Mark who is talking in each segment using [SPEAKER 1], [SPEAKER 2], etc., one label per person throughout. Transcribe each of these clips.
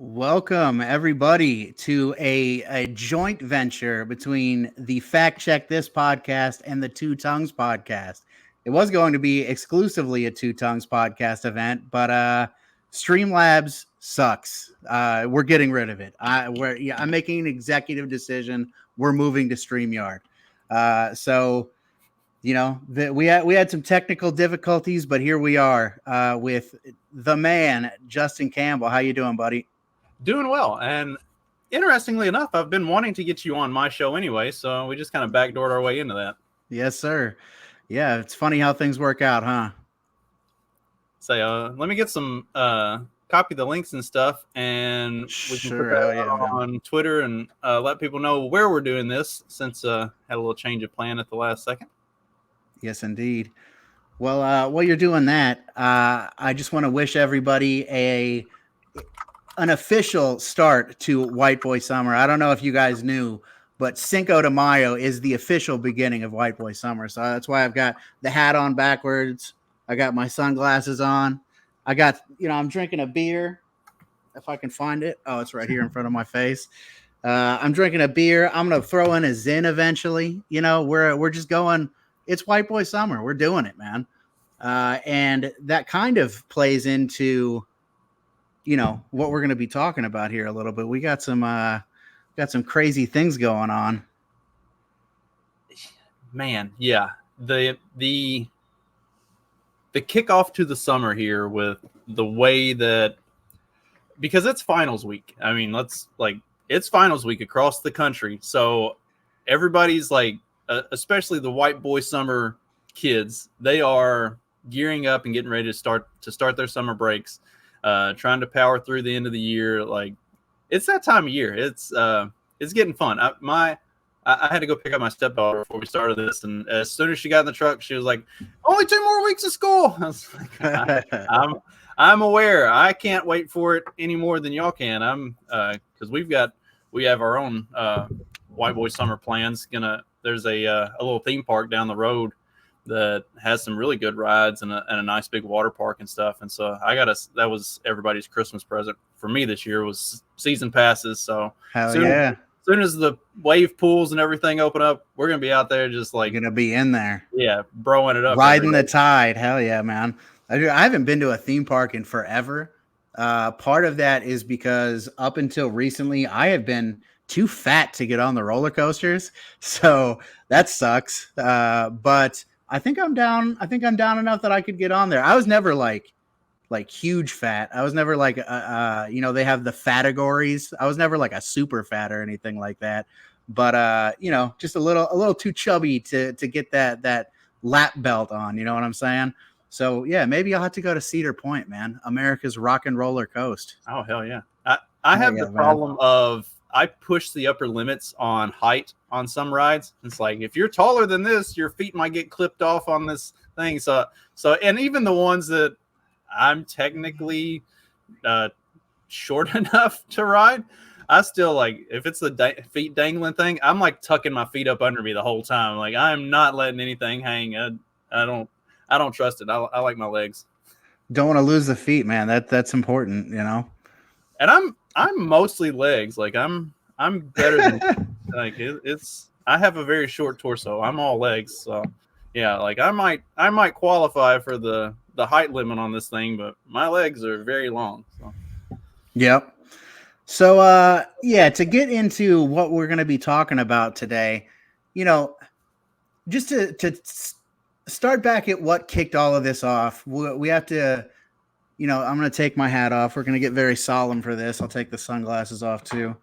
[SPEAKER 1] Welcome, everybody, to a joint venture between the Fact Check This podcast and the Two Tongues podcast. It was going to be exclusively a Two Tongues podcast event, but Streamlabs sucks. We're getting rid of it. I'm making an executive decision. We're moving to StreamYard. We had some technical difficulties, but here we are with the man, Justin Campbell. How you doing, buddy?
[SPEAKER 2] Doing well. And interestingly enough, I've been wanting to get you on my show anyway, so we just kind of backdoored our way into that.
[SPEAKER 1] Yes, sir. Yeah, it's funny how things work out, huh?
[SPEAKER 2] So let me get some copy the links and stuff, and we can put that on Twitter and let people know where we're doing this, since had a little change of plan at the last second.
[SPEAKER 1] Yes, indeed. Well, while you're doing that, I just want to wish everybody an official start to White Boy Summer. I don't know if you guys knew, but Cinco de Mayo is the official beginning of White Boy Summer. So that's why I've got the hat on backwards. I got my sunglasses on. I'm drinking a beer, if I can find it. Oh, it's right here in front of my face. I'm drinking a beer. I'm going to throw in a Zin eventually. We're just going, it's White Boy Summer. We're doing it, man. And that kind of plays into what we're going to be talking about here a little bit. We got some crazy things going on,
[SPEAKER 2] man. Yeah. The kickoff to the summer here with the way that, because it's finals week. I mean, it's finals week across the country. So everybody's especially the White Boy Summer kids, they are gearing up and getting ready to start their summer breaks. Trying to power through the end of the year. It's that time of year. It's getting fun. I had to go pick up my stepdaughter before we started this, and as soon as she got in the truck, she was like, "Only 2 more weeks of school." I was like, I'm aware. I can't wait for it any more than y'all can. Because we have our own White Boy Summer plans. There's a little theme park down the road that has some really good rides and a nice big water park and stuff. And so that was everybody's Christmas present for me this year, was season passes. So
[SPEAKER 1] as
[SPEAKER 2] soon as the wave pools and everything open up, we're going to be out there just
[SPEAKER 1] going to be in there.
[SPEAKER 2] Yeah. Broing it up.
[SPEAKER 1] Riding the tide. Hell yeah, man. I haven't been to a theme park in forever. Part of that is because up until recently, I have been too fat to get on the roller coasters. So that sucks. But I think I'm down enough that I could get on there. I was never like huge fat. I was never they have the categories. I was never like a super fat or anything like that. But just a little too chubby to get that lap belt on. You know what I'm saying? So yeah, maybe I'll have to go to Cedar Point, man. America's rock and roller coast.
[SPEAKER 2] Oh hell yeah! I have the problem of, I push the upper limits on height on some rides. It's like, if you're taller than this, your feet might get clipped off on this thing. So, and even the ones that I'm technically short enough to ride, I still if it's the feet dangling thing, I'm tucking my feet up under me the whole time. I'm not letting anything hang. I don't trust it. I like my legs.
[SPEAKER 1] Don't want to lose the feet, man. That's important,
[SPEAKER 2] And I'm mostly legs. I'm better than I have a very short torso. I'm all legs. So yeah, I might qualify for the height limit on this thing, but my legs are very long. So
[SPEAKER 1] yep. So to get into what we're going to be talking about today, just to start back at what kicked all of this off, we have to, I'm going to take my hat off. We're going to get very solemn for this. I'll take the sunglasses off too.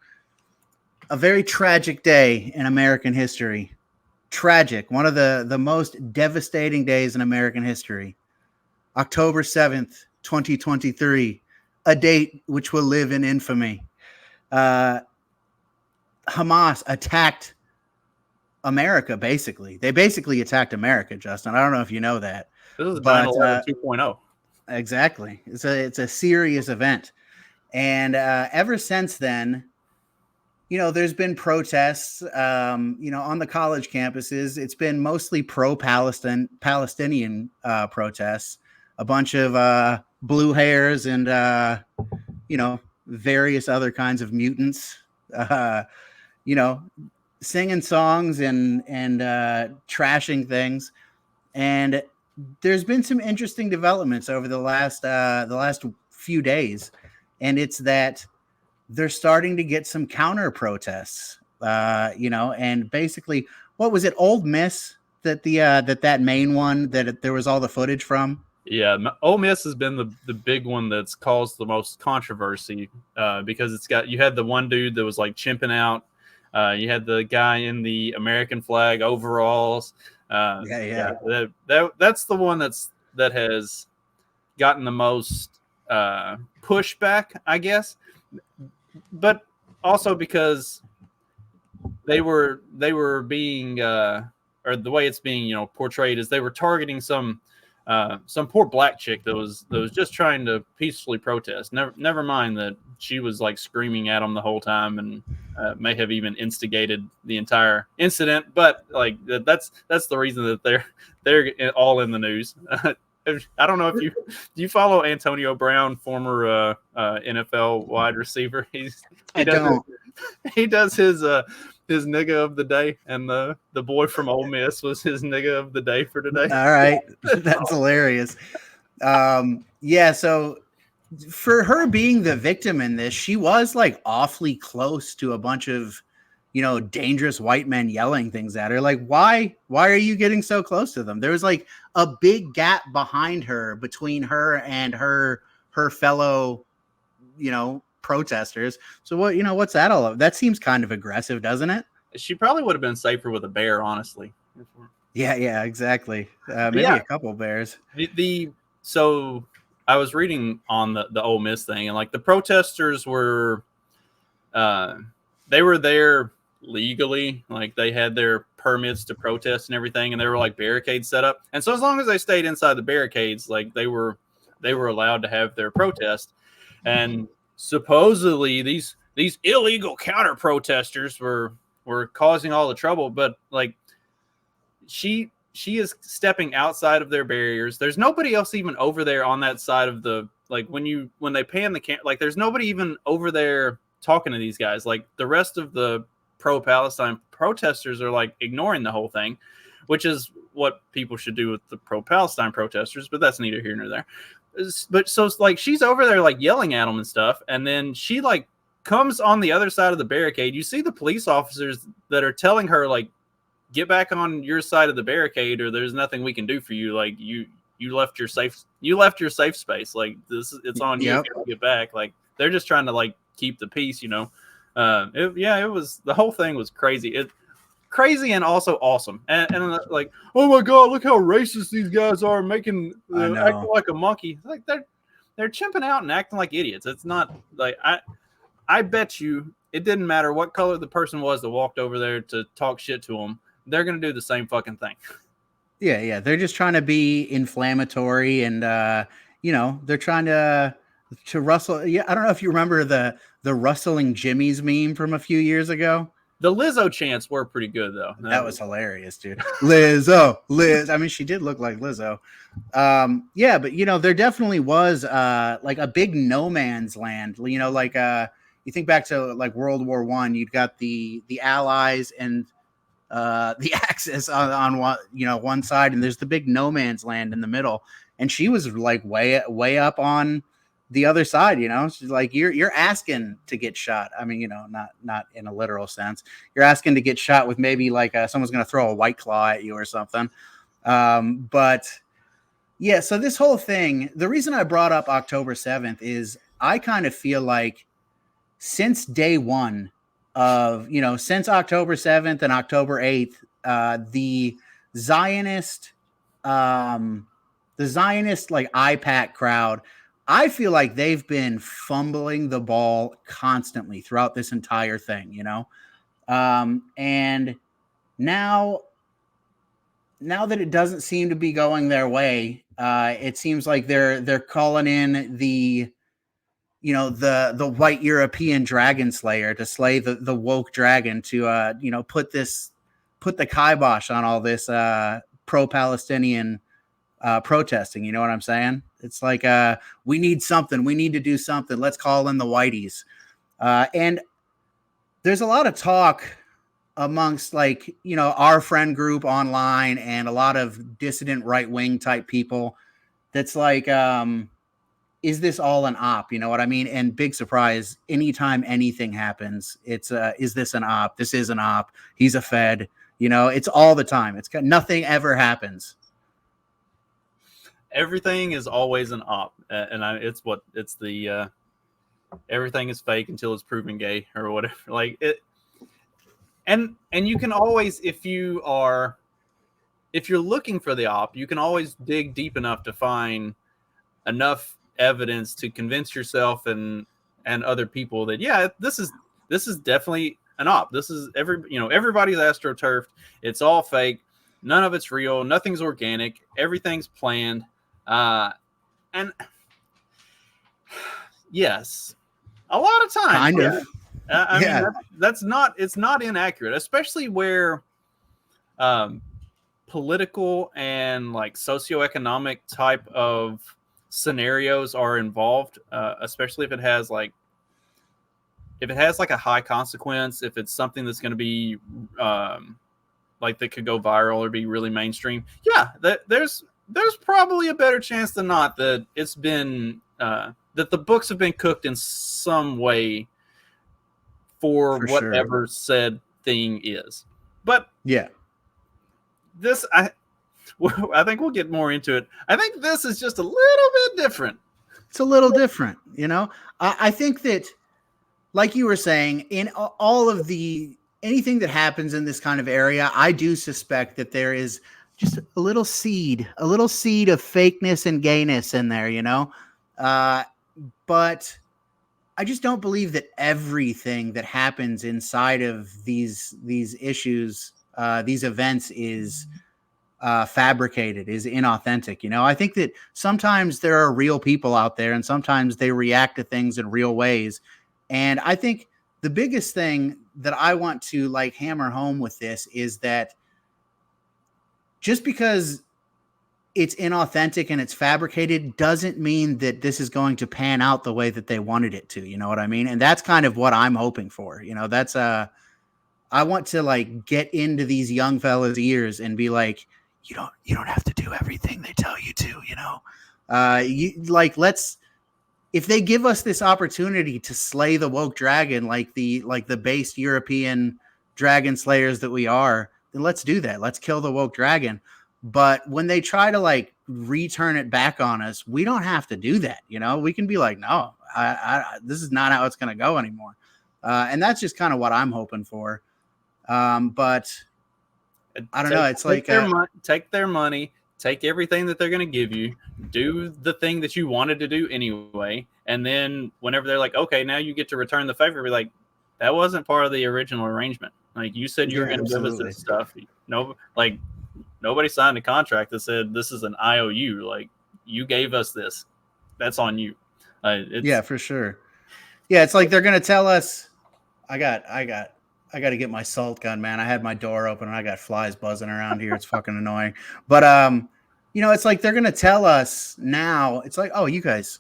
[SPEAKER 1] A very tragic day in American history. Tragic. One of the most devastating days in American history. October 7th, 2023. A date which will live in infamy. Hamas attacked America, basically. They basically attacked America, Justin. I don't know if you know that.
[SPEAKER 2] This is 9/11 2.0.
[SPEAKER 1] Exactly. It's a serious event. And ever since then, there's been protests, on the college campuses. It's been mostly Palestinian protests, a bunch of blue hairs and, various other kinds of mutants, you know, singing songs and trashing things. And there's been some interesting developments over the last few days, and it's that they're starting to get some counter protests. And basically, what was it, Old Miss, that that main one that there was all the footage from?
[SPEAKER 2] Yeah, Ole Miss has been the big one that's caused the most controversy because you had the one dude that was like chimping out. You had the guy in the American flag overalls. That's the one that has gotten the most pushback, I guess. But also because they were being or the way it's being portrayed is they were targeting some poor black chick that was just trying to peacefully protest. Never mind that she was like screaming at them the whole time and may have even instigated the entire incident. But like that's the reason that they're all in the news. I don't know if do you follow Antonio Brown, former NFL wide receiver? He does his nigga of the day, and the boy from Ole Miss was his nigga of the day for today.
[SPEAKER 1] All right, that's hilarious. So for her being the victim in this, she was like awfully close to a bunch of dangerous white men yelling things at her. Like, why are you getting so close to them? There was like a big gap behind her, between her and her fellow protesters. So what's that all of? That seems kind of aggressive, doesn't it?
[SPEAKER 2] She probably would have been safer with a bear, honestly.
[SPEAKER 1] Yeah, exactly. Maybe a couple bears.
[SPEAKER 2] So I was reading on the Ole Miss thing, and like the protesters were they were there legally, like they had their permits to protest and everything, and there were like barricades set up, and so as long as they stayed inside the barricades, like they were allowed to have their protest. And supposedly these illegal counter protesters were causing all the trouble, but like she is stepping outside of their barriers. There's nobody else even over there on that side of the, like when they pan the like there's nobody even over there talking to these guys. Like the rest of the pro-Palestine protesters are like ignoring the whole thing, which is what people should do with the pro-Palestine protesters, but that's neither here nor there. But so like she's over there like yelling at them and stuff, and then she like comes on the other side of the barricade. You see the police officers that are telling her like, get back on your side of the barricade or there's nothing we can do for you. Like you left your safe space. Like it's on you. Get back. Like they're just trying to like keep the peace, It was, the whole thing was crazy. Crazy and also awesome. And like, oh my God, look how racist these guys are, making acting like a monkey. Like they're chimping out and acting like idiots. It's not like I bet you it didn't matter what color the person was that walked over there to talk shit to them. They're going to do the same fucking thing.
[SPEAKER 1] Yeah. They're just trying to be inflammatory, and they're trying to rustle. Yeah, I don't know if you remember the rustling Jimmy's meme from a few years ago.
[SPEAKER 2] The Lizzo chants were pretty good though.
[SPEAKER 1] That was hilarious, dude. Liz. I mean, she did look like Lizzo. But there definitely was like a big no man's land. Like you think back to like World War I, you'd got the Allies and the Axis on one side, and there's the big no man's land in the middle. And she was like way up on the other side. She's like, you're asking to get shot. I mean, not in a literal sense. You're asking to get shot with maybe like someone's going to throw a White Claw at you or something. But yeah, so this whole thing, the reason I brought up October 7th is I kind of feel like since day one of, since October 7th and October 8th, the Zionist like IPAC crowd, I feel like they've been fumbling the ball constantly throughout this entire thing, and now that it doesn't seem to be going their way, it seems like they're calling in the white European dragon slayer to slay the woke dragon to put the kibosh on all this pro-Palestinian protesting. You know what I'm saying? It's like we need something. We need to do something. Let's call in the whiteys. And there's a lot of talk amongst like our friend group online and a lot of dissident right wing type people. That's like, is this all an op? You know what I mean? And big surprise, anytime anything happens, it's is this an op? This is an op. He's a Fed. It's all the time. It's nothing ever happens.
[SPEAKER 2] Everything is always an op, and it's the everything is fake until it's proven gay or whatever. Like it, and you can always, if you're looking for the op, you can always dig deep enough to find enough evidence to convince yourself and other people that this is definitely an op. This is everybody's astroturfed. It's all fake. None of it's real. Nothing's organic. Everything's planned. And yes, a lot of times,
[SPEAKER 1] kind of.
[SPEAKER 2] I mean, it's not inaccurate, especially where political and like socioeconomic type of scenarios are involved, especially if it has like a high consequence, if it's something that's going to be like that could go viral or be really mainstream. Yeah, there's probably a better chance than not that it's been that the books have been cooked in some way for whatever said thing is. But
[SPEAKER 1] yeah,
[SPEAKER 2] this I think we'll get more into it. I think this is just a little bit different.
[SPEAKER 1] It's a little different, I think that, like you were saying, in all of anything that happens in this kind of area, I do suspect that there is just a little seed of fakeness and gayness in there, but I just don't believe that everything that happens inside of these issues, these events is fabricated, is inauthentic. I think that sometimes there are real people out there and sometimes they react to things in real ways. And I think the biggest thing that I want to like hammer home with this is that just because it's inauthentic and it's fabricated doesn't mean that this is going to pan out the way that they wanted it to. You know what I mean? And that's kind of what I'm hoping for. That's I want to like get into these young fellas' ears and be like, you don't have to do everything they tell you to, if they give us this opportunity to slay the woke dragon, like the based European dragon slayers that we are, then let's do that. Let's kill the woke dragon. But when they try to like return it back on us, we don't have to do that. We can be like, no, this is not how it's going to go anymore. And that's just kind of what I'm hoping for. But I don't know. It's like
[SPEAKER 2] take their money, take everything that they're going to give you, do the thing that you wanted to do anyway, and then whenever they're like, okay, now you get to return the favor, be like, that wasn't part of the original arrangement. Like you said, you were going to give us this stuff. Nobody signed a contract that said this is an IOU. Like you gave us this. That's on you.
[SPEAKER 1] Yeah, for sure. Yeah, it's like they're going to tell us. I got to get my salt gun, man. I had my door open and I got flies buzzing around here. It's fucking annoying. But it's like they're gonna tell us now. It's like, oh, you guys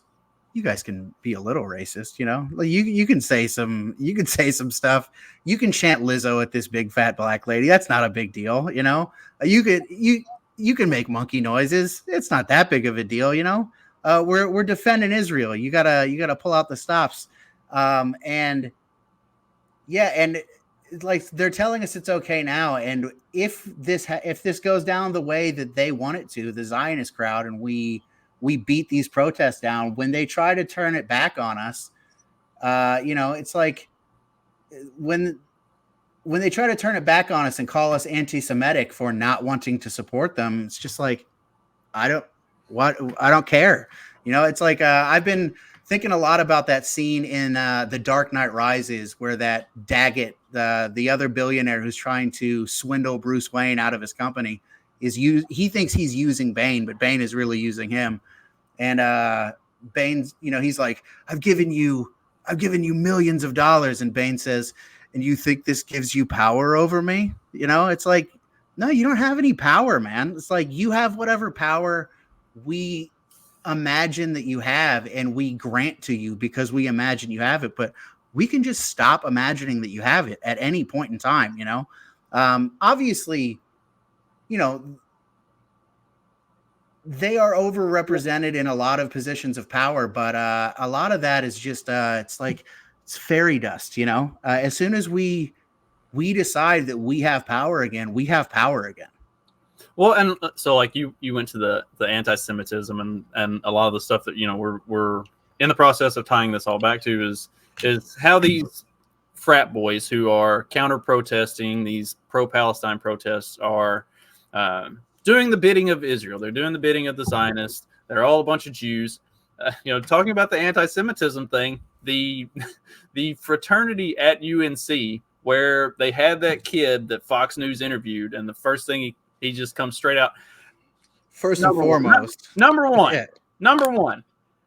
[SPEAKER 1] can be a little racist, Like you can say some stuff. You can chant Lizzo at this big fat black lady. That's not a big deal, You can make monkey noises. It's not that big of a deal, We're defending Israel. You gotta pull out the stops. And like they're telling us it's okay now, and if this goes down the way that they want it to, the Zionist crowd, and we beat these protests down, when they try to turn it back on us, it's like when they try to turn it back on us and call us anti-Semitic for not wanting to support them, it's just like I don't care. It's like I've been thinking a lot about that scene in The Dark Knight Rises where that Daggett, the other billionaire who's trying to swindle Bruce Wayne out of his company, he thinks he's using Bane, but Bane is really using him. And Bane's, he's like, I've given you millions of dollars. And Bane says, and you think this gives you power over me? It's like, no, you don't have any power, man. It's like you have whatever power we imagine that you have, and we grant to you because we imagine you have it, but we can just stop imagining that you have it at any point in time, you know? Obviously, you know, they are overrepresented in a lot of positions of power, but a lot of that is just it's like it's fairy dust, you know. As soon as we decide that we have power again, we have power again.
[SPEAKER 2] Well, and so like you went to the anti-Semitism and a lot of the stuff that, you know, we're in the process of tying this all back to is how these frat boys who are counter-protesting these pro-Palestine protests are doing the bidding of Israel. They're doing the bidding of the Zionists. They're all a bunch of Jews. You know, talking about the anti-Semitism thing, the fraternity at UNC where they had that kid that Fox News interviewed, and the first thing he just comes straight out.
[SPEAKER 1] First and foremost.
[SPEAKER 2] Number one,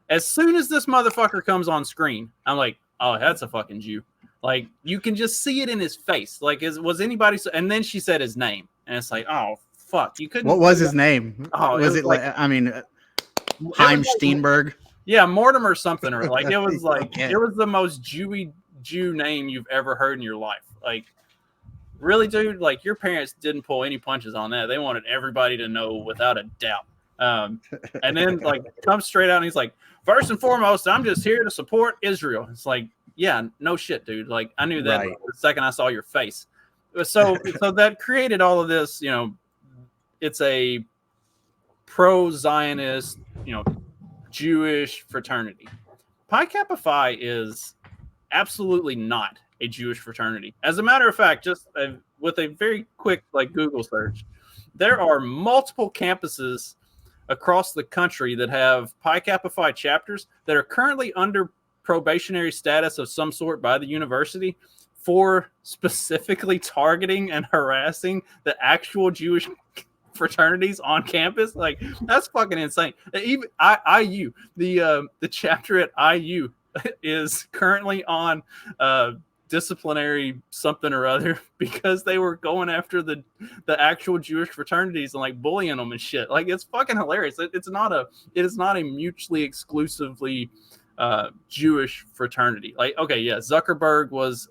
[SPEAKER 2] as soon as this motherfucker comes on screen, I'm like, oh, that's a fucking Jew. Like, you can just see it in his face. Like, was anybody? And then she said his name, and it's like, oh fuck, you couldn't.
[SPEAKER 1] What was his name?
[SPEAKER 2] Oh,
[SPEAKER 1] was it like? I mean, Heim Steenberg.
[SPEAKER 2] Yeah, Mortimer something, or like it was like it was the most Jewy Jew name you've ever heard in your life. Like, really, dude? Like, your parents didn't pull any punches on that. They wanted everybody to know without a doubt. And then like comes straight out and he's like, first and foremost, I'm just here to support Israel. It's like, yeah, no shit, dude. Like, I knew that the second I saw your face. So that created all of this, you know, it's a pro-Zionist, you know, Jewish fraternity. Pi Kappa Phi is absolutely not a Jewish fraternity. As a matter of fact, just with a very quick like Google search, there are multiple campuses across the country that have Pi Kappa Phi chapters that are currently under probationary status of some sort by the university for specifically targeting and harassing the actual Jewish fraternities on campus. Like, that's fucking insane. Even IU, the chapter at IU is currently on disciplinary something or other because they were going after the actual Jewish fraternities and like bullying them and shit. Like, it's fucking hilarious. It is not a mutually exclusively Jewish fraternity. Like, okay, yeah, Zuckerberg was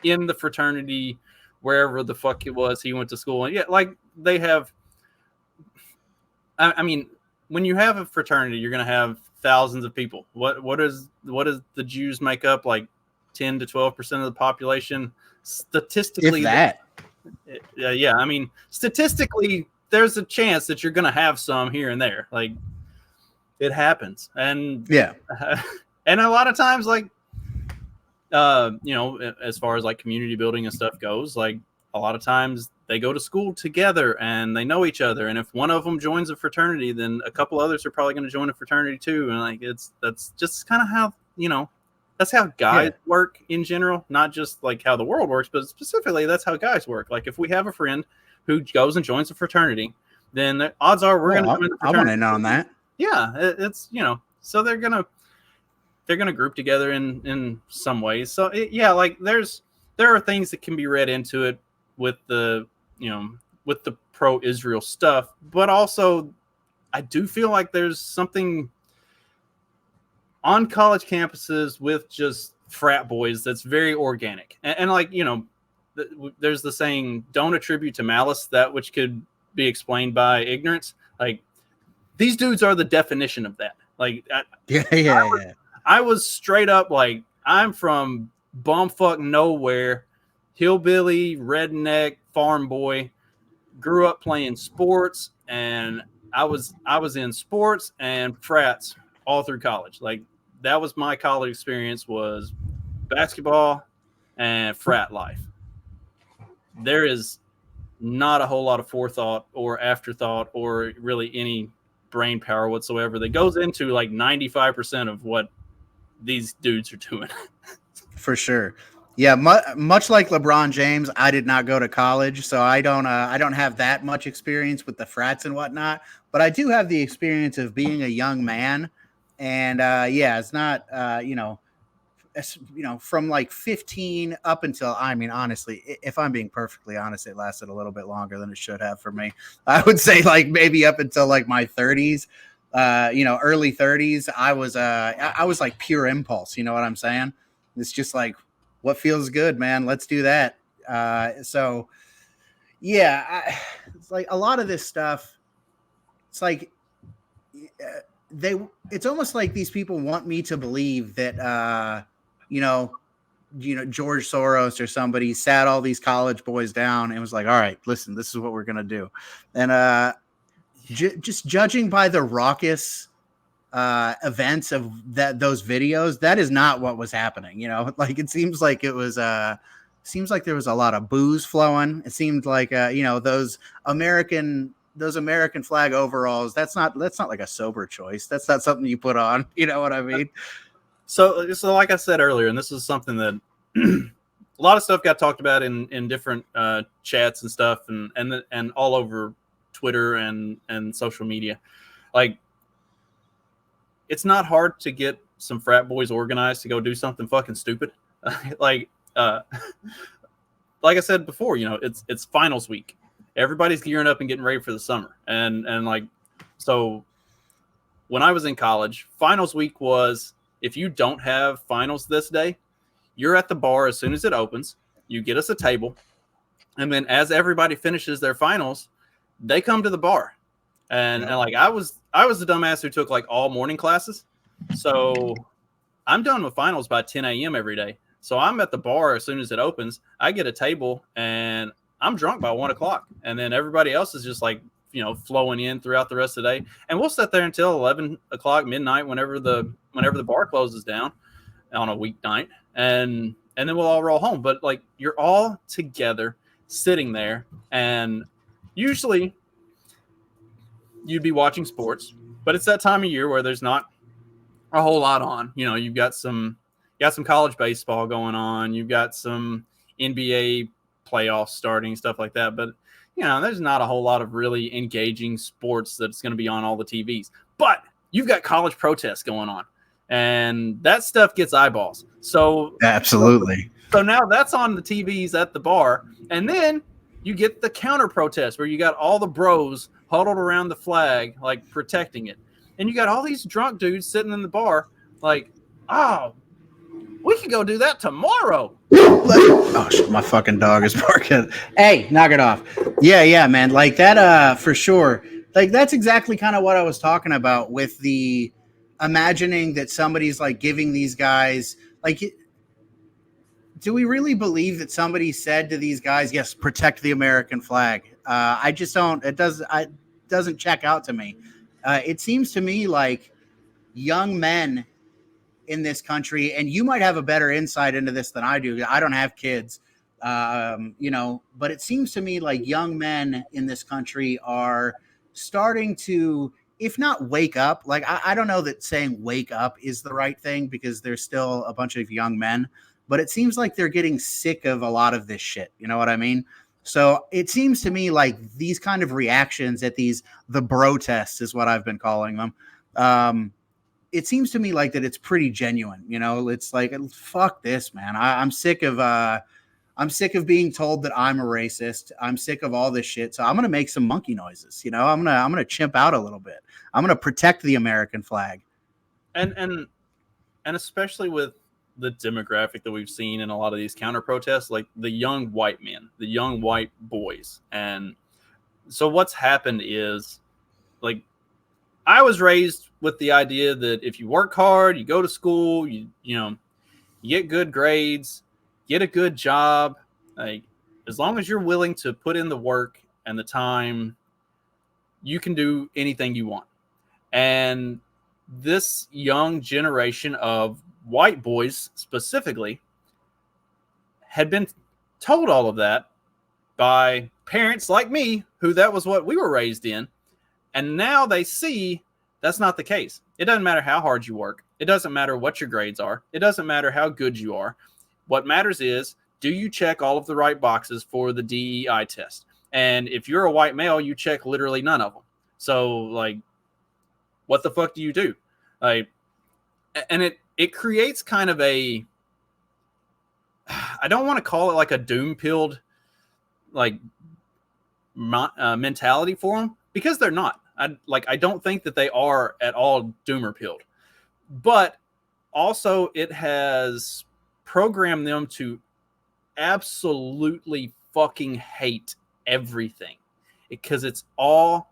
[SPEAKER 2] in the fraternity wherever the fuck it was he went to school, and yeah, like they have. I mean, when you have a fraternity, you're going to have thousands of people. What does the Jews make up? Like 10 to 12% of the population, statistically.
[SPEAKER 1] If that.
[SPEAKER 2] Yeah. I mean, statistically, there's a chance that you're going to have some here and there. Like, it happens, and
[SPEAKER 1] yeah,
[SPEAKER 2] and a lot of times, like, you know, as far as like community building and stuff goes, like a lot of times they go to school together and they know each other. And if one of them joins a fraternity, then a couple others are probably going to join a fraternity too. And like, that's just kind of how, you know, that's how guys work in general, not just like how the world works, but specifically that's how guys work. Like, if we have a friend who goes and joins a fraternity, then the odds are we're going to come in the fraternity.
[SPEAKER 1] I want to know on that.
[SPEAKER 2] Yeah. It's, you know, so they're going to group together in some ways. So like there are things that can be read into it with the, you know, with the pro-Israel stuff, but also I do feel like there's something on college campuses with just frat boys that's very organic. And like, you know, there's the saying, don't attribute to malice that which could be explained by ignorance. Like, these dudes are the definition of that. Like, I was straight up like, I'm from bumfuck nowhere, hillbilly, redneck, farm boy, grew up playing sports, and I was in sports and frats all through college. Like, that was my college experience, was basketball and frat life. There is not a whole lot of forethought or afterthought or really any brain power whatsoever that goes into like 95% of what these dudes are doing.
[SPEAKER 1] For sure. Yeah, much like LeBron James, I did not go to college, so I don't have that much experience with the frats and whatnot. But I do have the experience of being a young man, and it's not from like 15 up until, I mean, honestly, if I'm being perfectly honest, it lasted a little bit longer than it should have for me. I would say like maybe up until like my 30s. early 30s, I was like pure impulse. You know what I'm saying? It's just like what feels good, man. Let's do that. So yeah, it's like a lot of this stuff. It's like they. It's almost like these people want me to believe that you know, George Soros or somebody sat all these college boys down and was like, all right, listen, this is what we're gonna do, and just judging by the raucous events of those videos, that is not what was happening. Like it seems like there was a lot of booze flowing. It seemed like those American flag overalls. That's not like a sober choice. That's not something you put on. You know what I mean?
[SPEAKER 2] So like I said earlier, and this is something that a lot of stuff got talked about in different chats and stuff, and all over Twitter and social media. Like, it's not hard to get some frat boys organized to go do something fucking stupid. like I said before, it's finals week. Everybody's gearing up and getting ready for the summer, and like, so when I was in college, finals week was, if you don't have finals this day, you're at the bar as soon as it opens. You get us a table, and then as everybody finishes their finals, they come to the bar. And like, I was the dumbass who took like all morning classes. So I'm done with finals by 10 a.m. every day. So I'm at the bar as soon as it opens. I get a table and I'm drunk by 1 o'clock. And then everybody else is just like, flowing in throughout the rest of the day. And we'll sit there until 11 o'clock, midnight, whenever the bar closes down on a weeknight. And then we'll all roll home. But like, you're all together sitting there, and usually you'd be watching sports, but it's that time of year where there's not a whole lot on. You've got some college baseball going on. You've got some NBA playoffs starting, stuff like that. But, there's not a whole lot of really engaging sports that's going to be on all the TVs. But you've got college protests going on, and that stuff gets eyeballs. So
[SPEAKER 1] absolutely.
[SPEAKER 2] So now that's on the TVs at the bar. And then you get the counter-protest where you got all the bros huddled around the flag, like protecting it. And you got all these drunk dudes sitting in the bar like, oh, we could go do that tomorrow.
[SPEAKER 1] Oh shit, my fucking dog is barking. Hey, knock it off. Yeah, man. Like that, for sure. Like that's exactly kind of what I was talking about with the imagining that somebody's like giving these guys like. Do we really believe that somebody said to these guys, yes, protect the American flag? I just don't. It doesn't check out to me. It seems to me like young men in this country, and you might have a better insight into this than I do. I don't have kids, but it seems to me like young men in this country are starting to, if not wake up, like I don't know that saying wake up is the right thing because there's still a bunch of young men, but it seems like they're getting sick of a lot of this shit. You know what I mean? So it seems to me like these kind of reactions at the Brotest is what I've been calling them. It seems to me like that it's pretty genuine. It's like, fuck this, man. I'm sick of being told that I'm a racist. I'm sick of all this shit. So I'm going to make some monkey noises. I'm going to chimp out a little bit. I'm going to protect the American flag.
[SPEAKER 2] And especially with the demographic that we've seen in a lot of these counter protests, like the young white men, the young white boys. And so what's happened is, like, I was raised with the idea that if you work hard, you go to school, you get good grades, get a good job, like, as long as you're willing to put in the work and the time, you can do anything you want. And this young generation of white boys specifically had been told all of that by parents like me, who that was what we were raised in. And now they see that's not the case. It doesn't matter how hard you work. It doesn't matter what your grades are. It doesn't matter how good you are. What matters is, do you check all of the right boxes for the DEI test? And if you're a white male, you check literally none of them. So, like, what the fuck do you do? Like, and it creates kind of a, I don't want to call it like a doom-pilled, like, mentality for them, because they're not. I don't think that they are at all doomer pilled, but also it has programmed them to absolutely fucking hate everything because it's all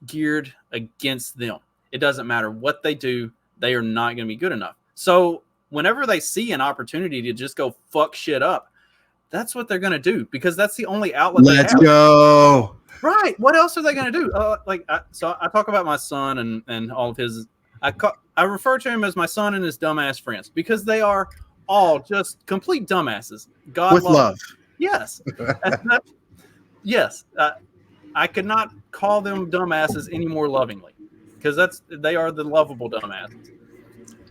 [SPEAKER 2] geared against them. It doesn't matter what they do, they are not going to be good enough. So whenever they see an opportunity to just go fuck shit up, that's what they're going to do because that's the only outlet they have.
[SPEAKER 1] Let's go.
[SPEAKER 2] Right. What else are they going to do? So I talk about my son and all of his. I refer to him as my son and his dumbass friends because they are all just complete dumbasses. God
[SPEAKER 1] with love.
[SPEAKER 2] Yes. Yes. I could not call them dumbasses any more lovingly because they are the lovable dumbasses.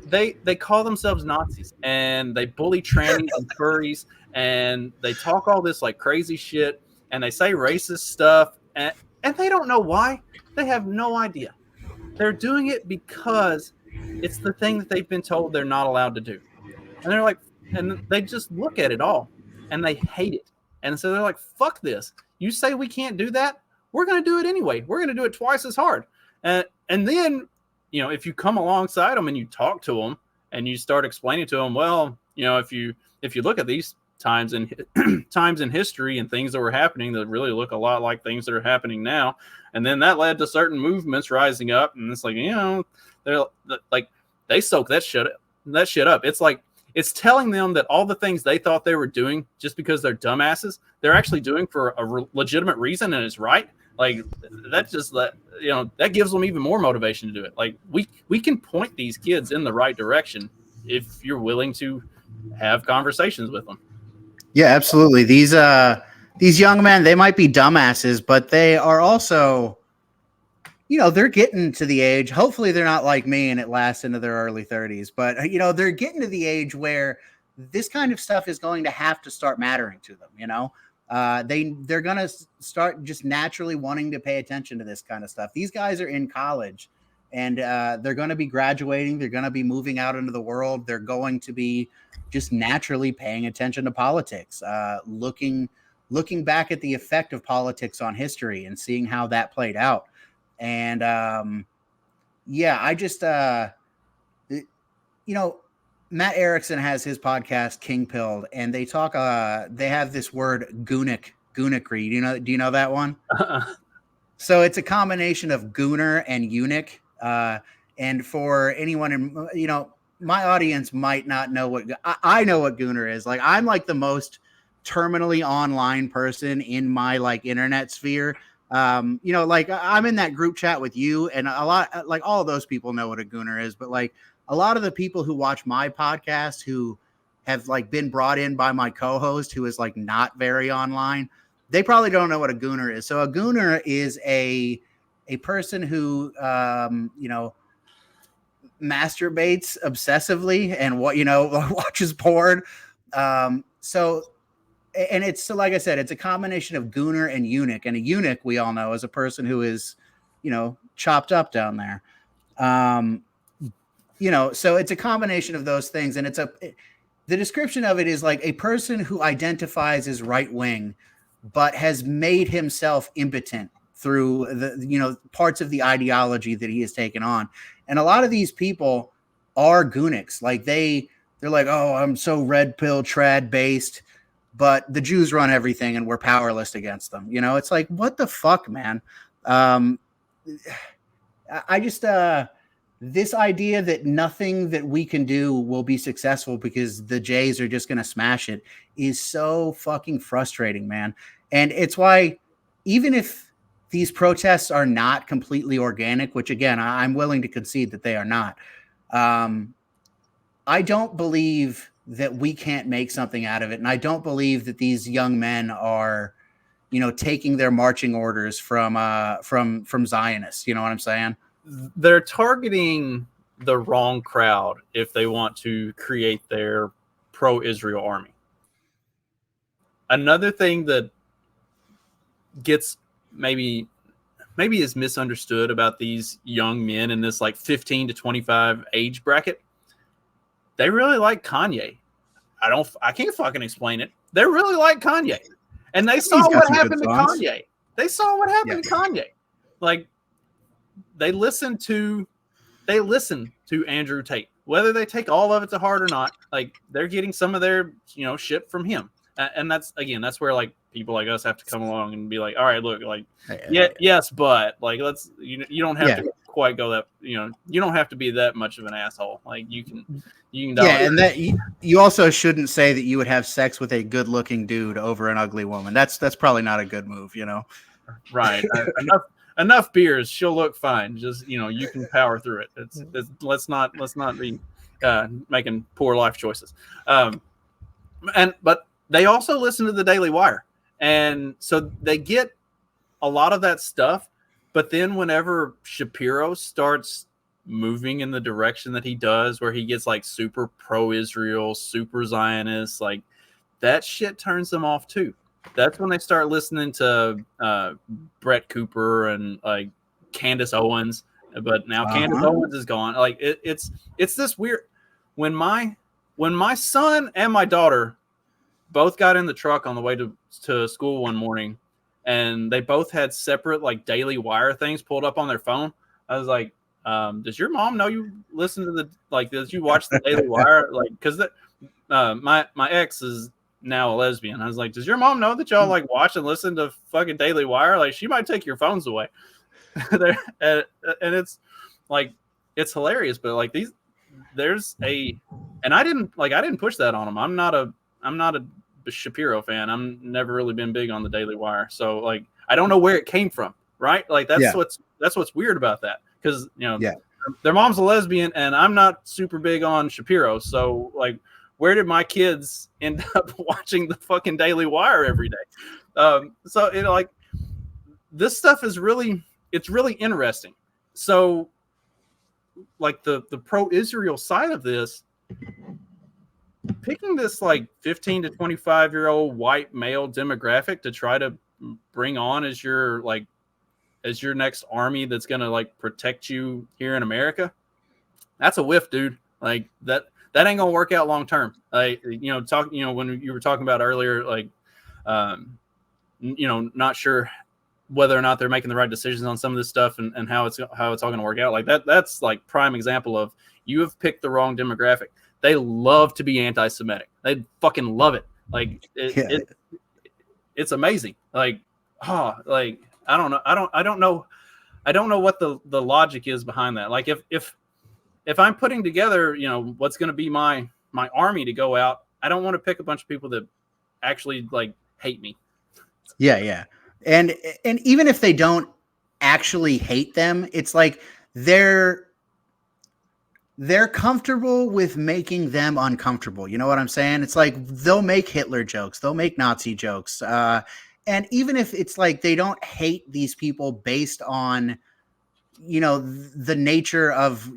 [SPEAKER 2] They call themselves Nazis and they bully trannies and furries and they talk all this like crazy shit and they say racist stuff and they don't know why. They have no idea. They're doing it because it's the thing that they've been told they're not allowed to do. And they're like, and they just look at it all and they hate it. And so they're like, fuck this. You say we can't do that? We're going to do it anyway. We're going to do it twice as hard. And then, if you come alongside them and you talk to them and you start explaining to them, well, if you look at these times in history and things that were happening that really look a lot like things that are happening now. And then that led to certain movements rising up. And it's like, they're like, they soak that shit up. It's like, it's telling them that all the things they thought they were doing just because they're dumbasses, they're actually doing for a legitimate reason and it's right. Like that gives them even more motivation to do it. Like we can point these kids in the right direction if you're willing to have conversations with them.
[SPEAKER 1] Yeah, absolutely. These young men, they might be dumbasses, but they are also, they're getting to the age. Hopefully they're not like me and it lasts into their early 30s, but they're getting to the age where this kind of stuff is going to have to start mattering to them. They're going to start just naturally wanting to pay attention to this kind of stuff. These guys are in college and they're going to be graduating. They're going to be moving out into the world. They're going to be just naturally paying attention to politics, looking back at the effect of politics on history and seeing how that played out. And I just, Matt Erickson has his podcast King Pilled, and they talk. They have this word goonicry. Do you know that one? So it's a combination of gooner and eunuch. And for anyone in my audience might not know what I know what gooner is. Like I'm like the most terminally online person in my like internet sphere. Like I'm in that group chat with you and a lot, like all of those people know what a gooner is, but like a lot of the people who watch my podcast who have like been brought in by my co-host who is like not very online, they probably don't know what a gooner is. So a gooner is a person who, masturbates obsessively and watches porn. And it's so, like I said, it's a combination of gooner and eunuch. And a eunuch, we all know, is a person who is, chopped up down there. So it's a combination of those things. And the description of it is like a person who identifies as right wing, but has made himself impotent through the, parts of the ideology that he has taken on. And a lot of these people are goonics. Like they're like, oh, I'm so red pill trad based. But the Jews run everything and we're powerless against them. It's like, what the fuck, man? I just, this idea that nothing that we can do will be successful because the Jays are just going to smash it is so fucking frustrating, man. And it's why even if these protests are not completely organic, which again, I'm willing to concede that they are not, I don't believe that we can't make something out of it. And I don't believe that these young men are, taking their marching orders from Zionists. You know what I'm saying?
[SPEAKER 2] They're targeting the wrong crowd if they want to create their pro-Israel army. Another thing that gets maybe is misunderstood about these young men in this like 15 to 25 age bracket, they really like Kanye. I can't fucking explain it. They really like Kanye. And they saw what happened to Kanye. They saw what happened to Kanye. Like, they listen to Andrew Tate, whether they take all of it to heart or not. Like they're getting some of their shit from him, and that's where like people like us have to come along and be like, all right, look, like yes, but like let's you don't have to quite go that you don't have to be that much of an asshole. Like you can
[SPEAKER 1] and that you also shouldn't say that you would have sex with a good looking dude over an ugly woman. That's probably not a good move,
[SPEAKER 2] right. Enough beers, she'll look fine. Just you can power through it. It's let's not be making poor life choices. But they also listen to the Daily Wire, and so they get a lot of that stuff. But then whenever Shapiro starts moving in the direction that he does, where he gets like super pro-Israel, super Zionist, like that shit turns them off too. That's when they start listening to Brett Cooper and like Candace Owens. But now Candace Owens is gone. Like it's this weird. When my son and my daughter both got in the truck on the way to school one morning, and they both had separate like Daily Wire things pulled up on their phone, I was like, does your mom know you listen to does you watch the Daily Wire? Like, because my ex is now a lesbian. I was like, does your mom know that y'all like watch and listen to fucking Daily Wire? Like, she might take your phones away. And it's like, it's hilarious, but like and I didn't push that on them. I'm not a Shapiro fan. I'm never really been big on the Daily Wire. So like, I don't know where it came from. Right. Like that's what's weird about that. Cause their mom's a lesbian and I'm not super big on Shapiro. So like, where did my kids end up watching the fucking Daily Wire every day? So like this stuff is really interesting. So like the pro-Israel side of this, picking this like 15 to 25-year-old white male demographic to try to bring on as your next army that's going to like protect you here in America, that's a whiff, dude. Like that ain't gonna work out long term. Like when you were talking about earlier, like not sure whether or not they're making the right decisions on some of this stuff and how it's all gonna work out. Like that's like prime example of you have picked the wrong demographic. They love to be anti-Semitic. They fucking love it. Like it's amazing. Like I don't know what the logic is behind that. Like if I'm putting together, what's going to be my army to go out, I don't want to pick a bunch of people that actually like hate me.
[SPEAKER 1] Yeah. And even if they don't actually hate them, it's like they're comfortable with making them uncomfortable. You know what I'm saying? It's like they'll make Hitler jokes, they'll make Nazi jokes. And even if it's like they don't hate these people based on, the nature of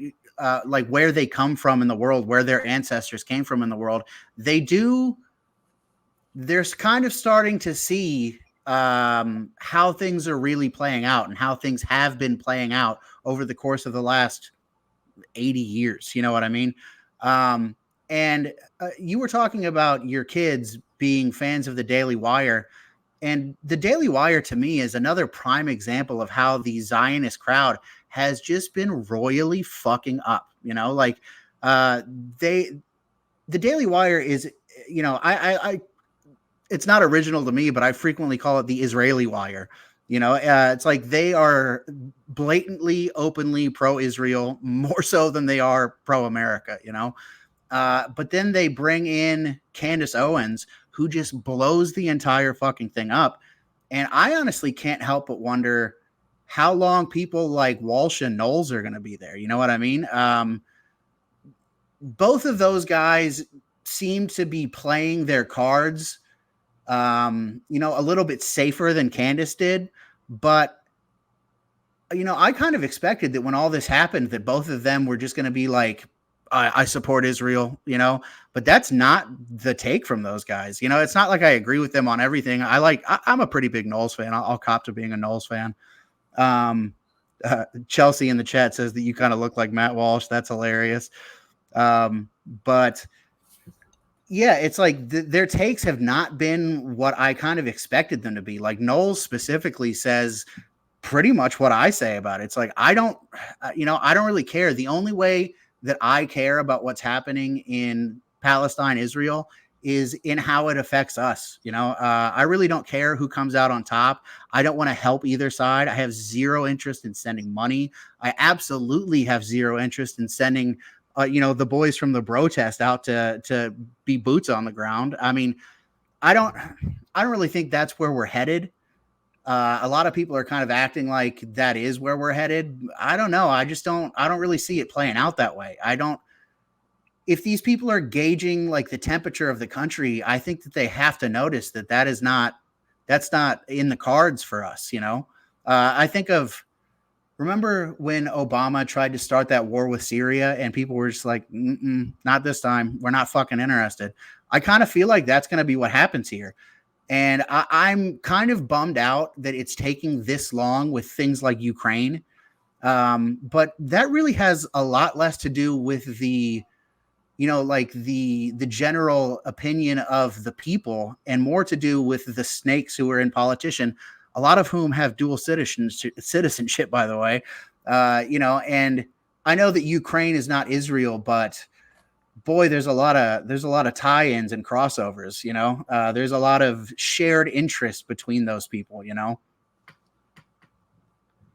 [SPEAKER 1] like where they come from in the world, where their ancestors came from in the world, they're kind of starting to see how things are really playing out and how things have been playing out over the course of the last 80 years. You know what I mean? And you were talking about your kids being fans of the Daily Wire. And the Daily Wire, to me, is another prime example of how the Zionist crowd has just been royally fucking up. The Daily Wire is, it's not original to me, but I frequently call it the Israeli Wire. It's like they are blatantly, openly pro-Israel, more so than they are pro-America, but then they bring in Candace Owens, who just blows the entire fucking thing up. And I honestly can't help but wonder how long people like Walsh and Knowles are going to be there. You know what I mean? Both of those guys seem to be playing their cards, a little bit safer than Candace did. But, I kind of expected that when all this happened, that both of them were just going to be like, I support Israel, but that's not the take from those guys. It's not like I agree with them on everything. I'm a pretty big Knowles fan. I'll cop to being a Knowles fan. Chelsea in the chat says that you kind of look like Matt Walsh. That's hilarious. But yeah, it's like their takes have not been what I kind of expected them to be. Like Knowles specifically says pretty much what I say about it. It's like, I don't really care. The only way that I care about what's happening in Palestine, Israel, is in how it affects us. I really don't care who comes out on top. I don't want to help either side. I have zero interest in sending money. I absolutely have zero interest in sending, the boys from the Brotest out to be boots on the ground. I mean, I don't really think that's where we're headed. A lot of people are kind of acting like that is where we're headed. I don't know. I don't really see it playing out that way. If these people are gauging like the temperature of the country, I think that they have to notice that that's not in the cards for us. I think remember when Obama tried to start that war with Syria and people were just like, not this time. We're not fucking interested. I kind of feel like that's going to be what happens here. And I'm kind of bummed out that it's taking this long with things like Ukraine. But that really has a lot less to do with the general opinion of the people and more to do with the snakes who are in politician, a lot of whom have dual citizenship, by the way. And I know that Ukraine is not Israel, but boy, there's a lot of tie-ins and crossovers, there's a lot of shared interest between those people,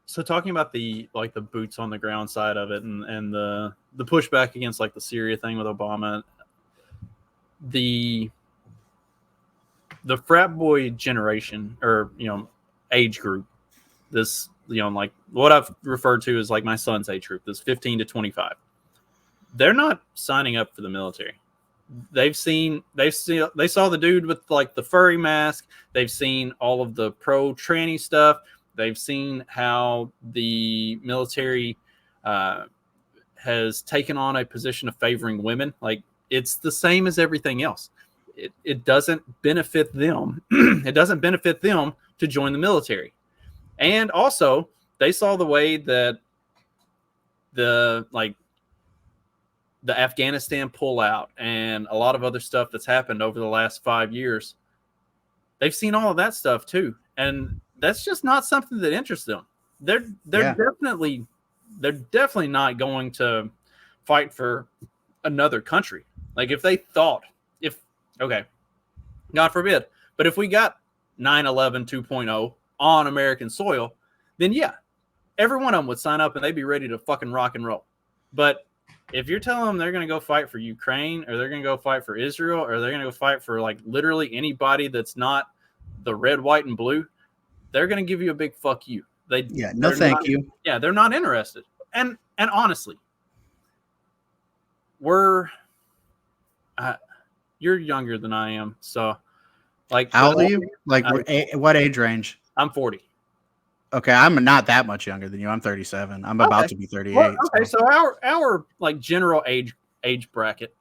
[SPEAKER 2] So talking about the boots on the ground side of it and the pushback against like the Syria thing with Obama, the frat boy generation or age group, this like what I've referred to as like my son's age group, this 15 to 25. They're not signing up for the military. They saw the dude with like the furry mask. They've seen all of the pro tranny stuff. They've seen how the military has taken on a position of favoring women. Like, it's the same as everything else. It doesn't benefit them. It doesn't benefit them to join the military. And also, they saw the way that the Afghanistan pullout and a lot of other stuff that's happened over the last 5 years. They've seen all of that stuff too. And that's just not something that interests them. They're definitely not going to fight for another country. Like if they thought, God forbid, but if we got 9/11 2.0 on American soil, then yeah, every one of them would sign up and they'd be ready to fucking rock and roll. But if you're telling them they're going to go fight for Ukraine or they're going to go fight for Israel or they're going to go fight for like literally anybody that's not the red, white, and blue, they're going to give you a big fuck you.
[SPEAKER 1] Thank you.
[SPEAKER 2] Yeah, they're not interested. And honestly, you're younger than I am. So like,
[SPEAKER 1] how old are you? Like what age range?
[SPEAKER 2] I'm 40.
[SPEAKER 1] Okay, I'm not that much younger than you. I'm 37. I'm about to be 38.
[SPEAKER 2] Well, okay, so our like general age bracket,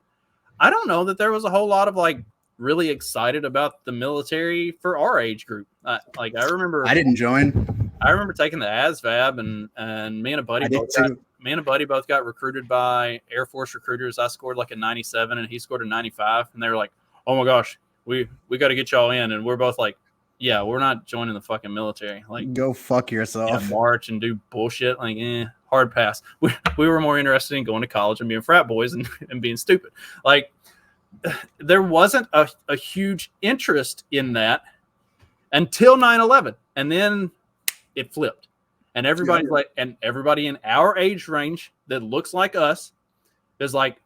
[SPEAKER 2] I don't know that there was a whole lot of like really excited about the military for our age group. I remember
[SPEAKER 1] I didn't join.
[SPEAKER 2] I remember taking the ASVAB and me and a buddy both got recruited by Air Force recruiters. I scored like a 97 and he scored a 95, and they were like, "Oh my gosh, we got to get y'all in," and we're both like, yeah, we're not joining the fucking military. Like,
[SPEAKER 1] go fuck yourself.
[SPEAKER 2] March and do bullshit. Like, hard pass. We were more interested in going to college and being frat boys and being stupid. Like, there wasn't a huge interest in that until 9/11, and then it flipped. And everybody's like, and everybody in our age range that looks like us is like,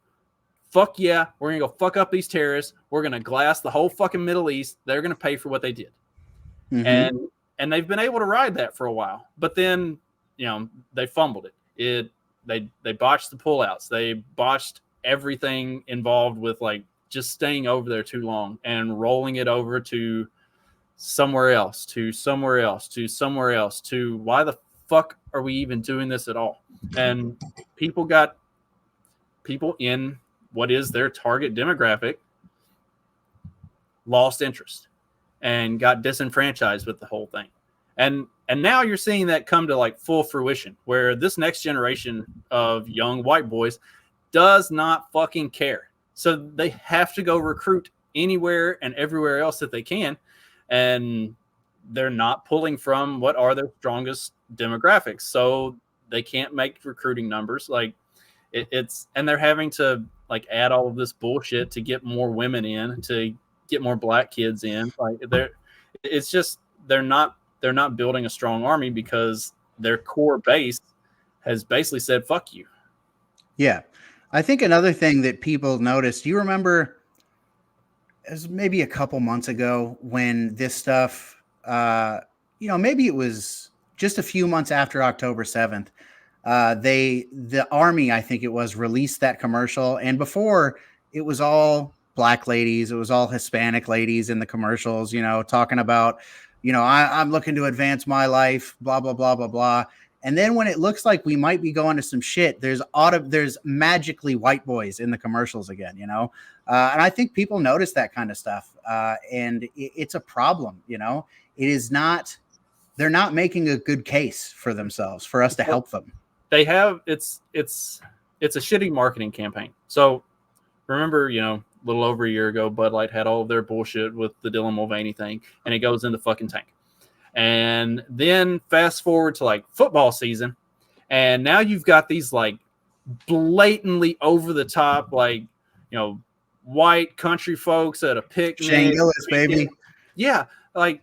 [SPEAKER 2] fuck yeah, we're gonna go fuck up these terrorists. We're gonna glass the whole fucking Middle East. They're gonna pay for what they did. Mm-hmm. And they've been able to ride that for a while, but then they fumbled it. They botched the pullouts. They botched everything involved with like just staying over there too long and rolling it over to somewhere else, to somewhere else, to somewhere else, to why the fuck are we even doing this at all? And people in what is their target demographic lost interest and got disenfranchised with the whole thing. And now you're seeing that come to like full fruition, where this next generation of young white boys does not fucking care. So they have to go recruit anywhere and everywhere else that they can. And they're not pulling from what are their strongest demographics, so they can't make recruiting numbers. Like it's and they're having to like add all of this bullshit to get more women in, to get more black kids in. Like it's just they're not building a strong army because their core base has basically said fuck you.
[SPEAKER 1] Yeah. I think another thing that people noticed, do you remember it was maybe a couple months ago when this stuff, maybe it was just a few months after October 7th, the Army, I think it was, released that commercial. And before, it was all black ladies, it was all Hispanic ladies in the commercials, talking about, I'm looking to advance my life, blah, blah, blah, blah, blah. And then when it looks like we might be going to some shit, there's magically white boys in the commercials again, and I think people notice that kind of stuff, and it's a problem. It is not. They're not making a good case for themselves for us to help them.
[SPEAKER 2] They have it's a shitty marketing campaign. So remember, a little over a year ago, Bud Light had all of their bullshit with the Dylan Mulvaney thing, and it goes in the fucking tank. And then fast forward to like football season, and now you've got these like blatantly over the top, like, white country folks at a picnic.
[SPEAKER 1] Shane Gillis, baby.
[SPEAKER 2] Yeah. Like,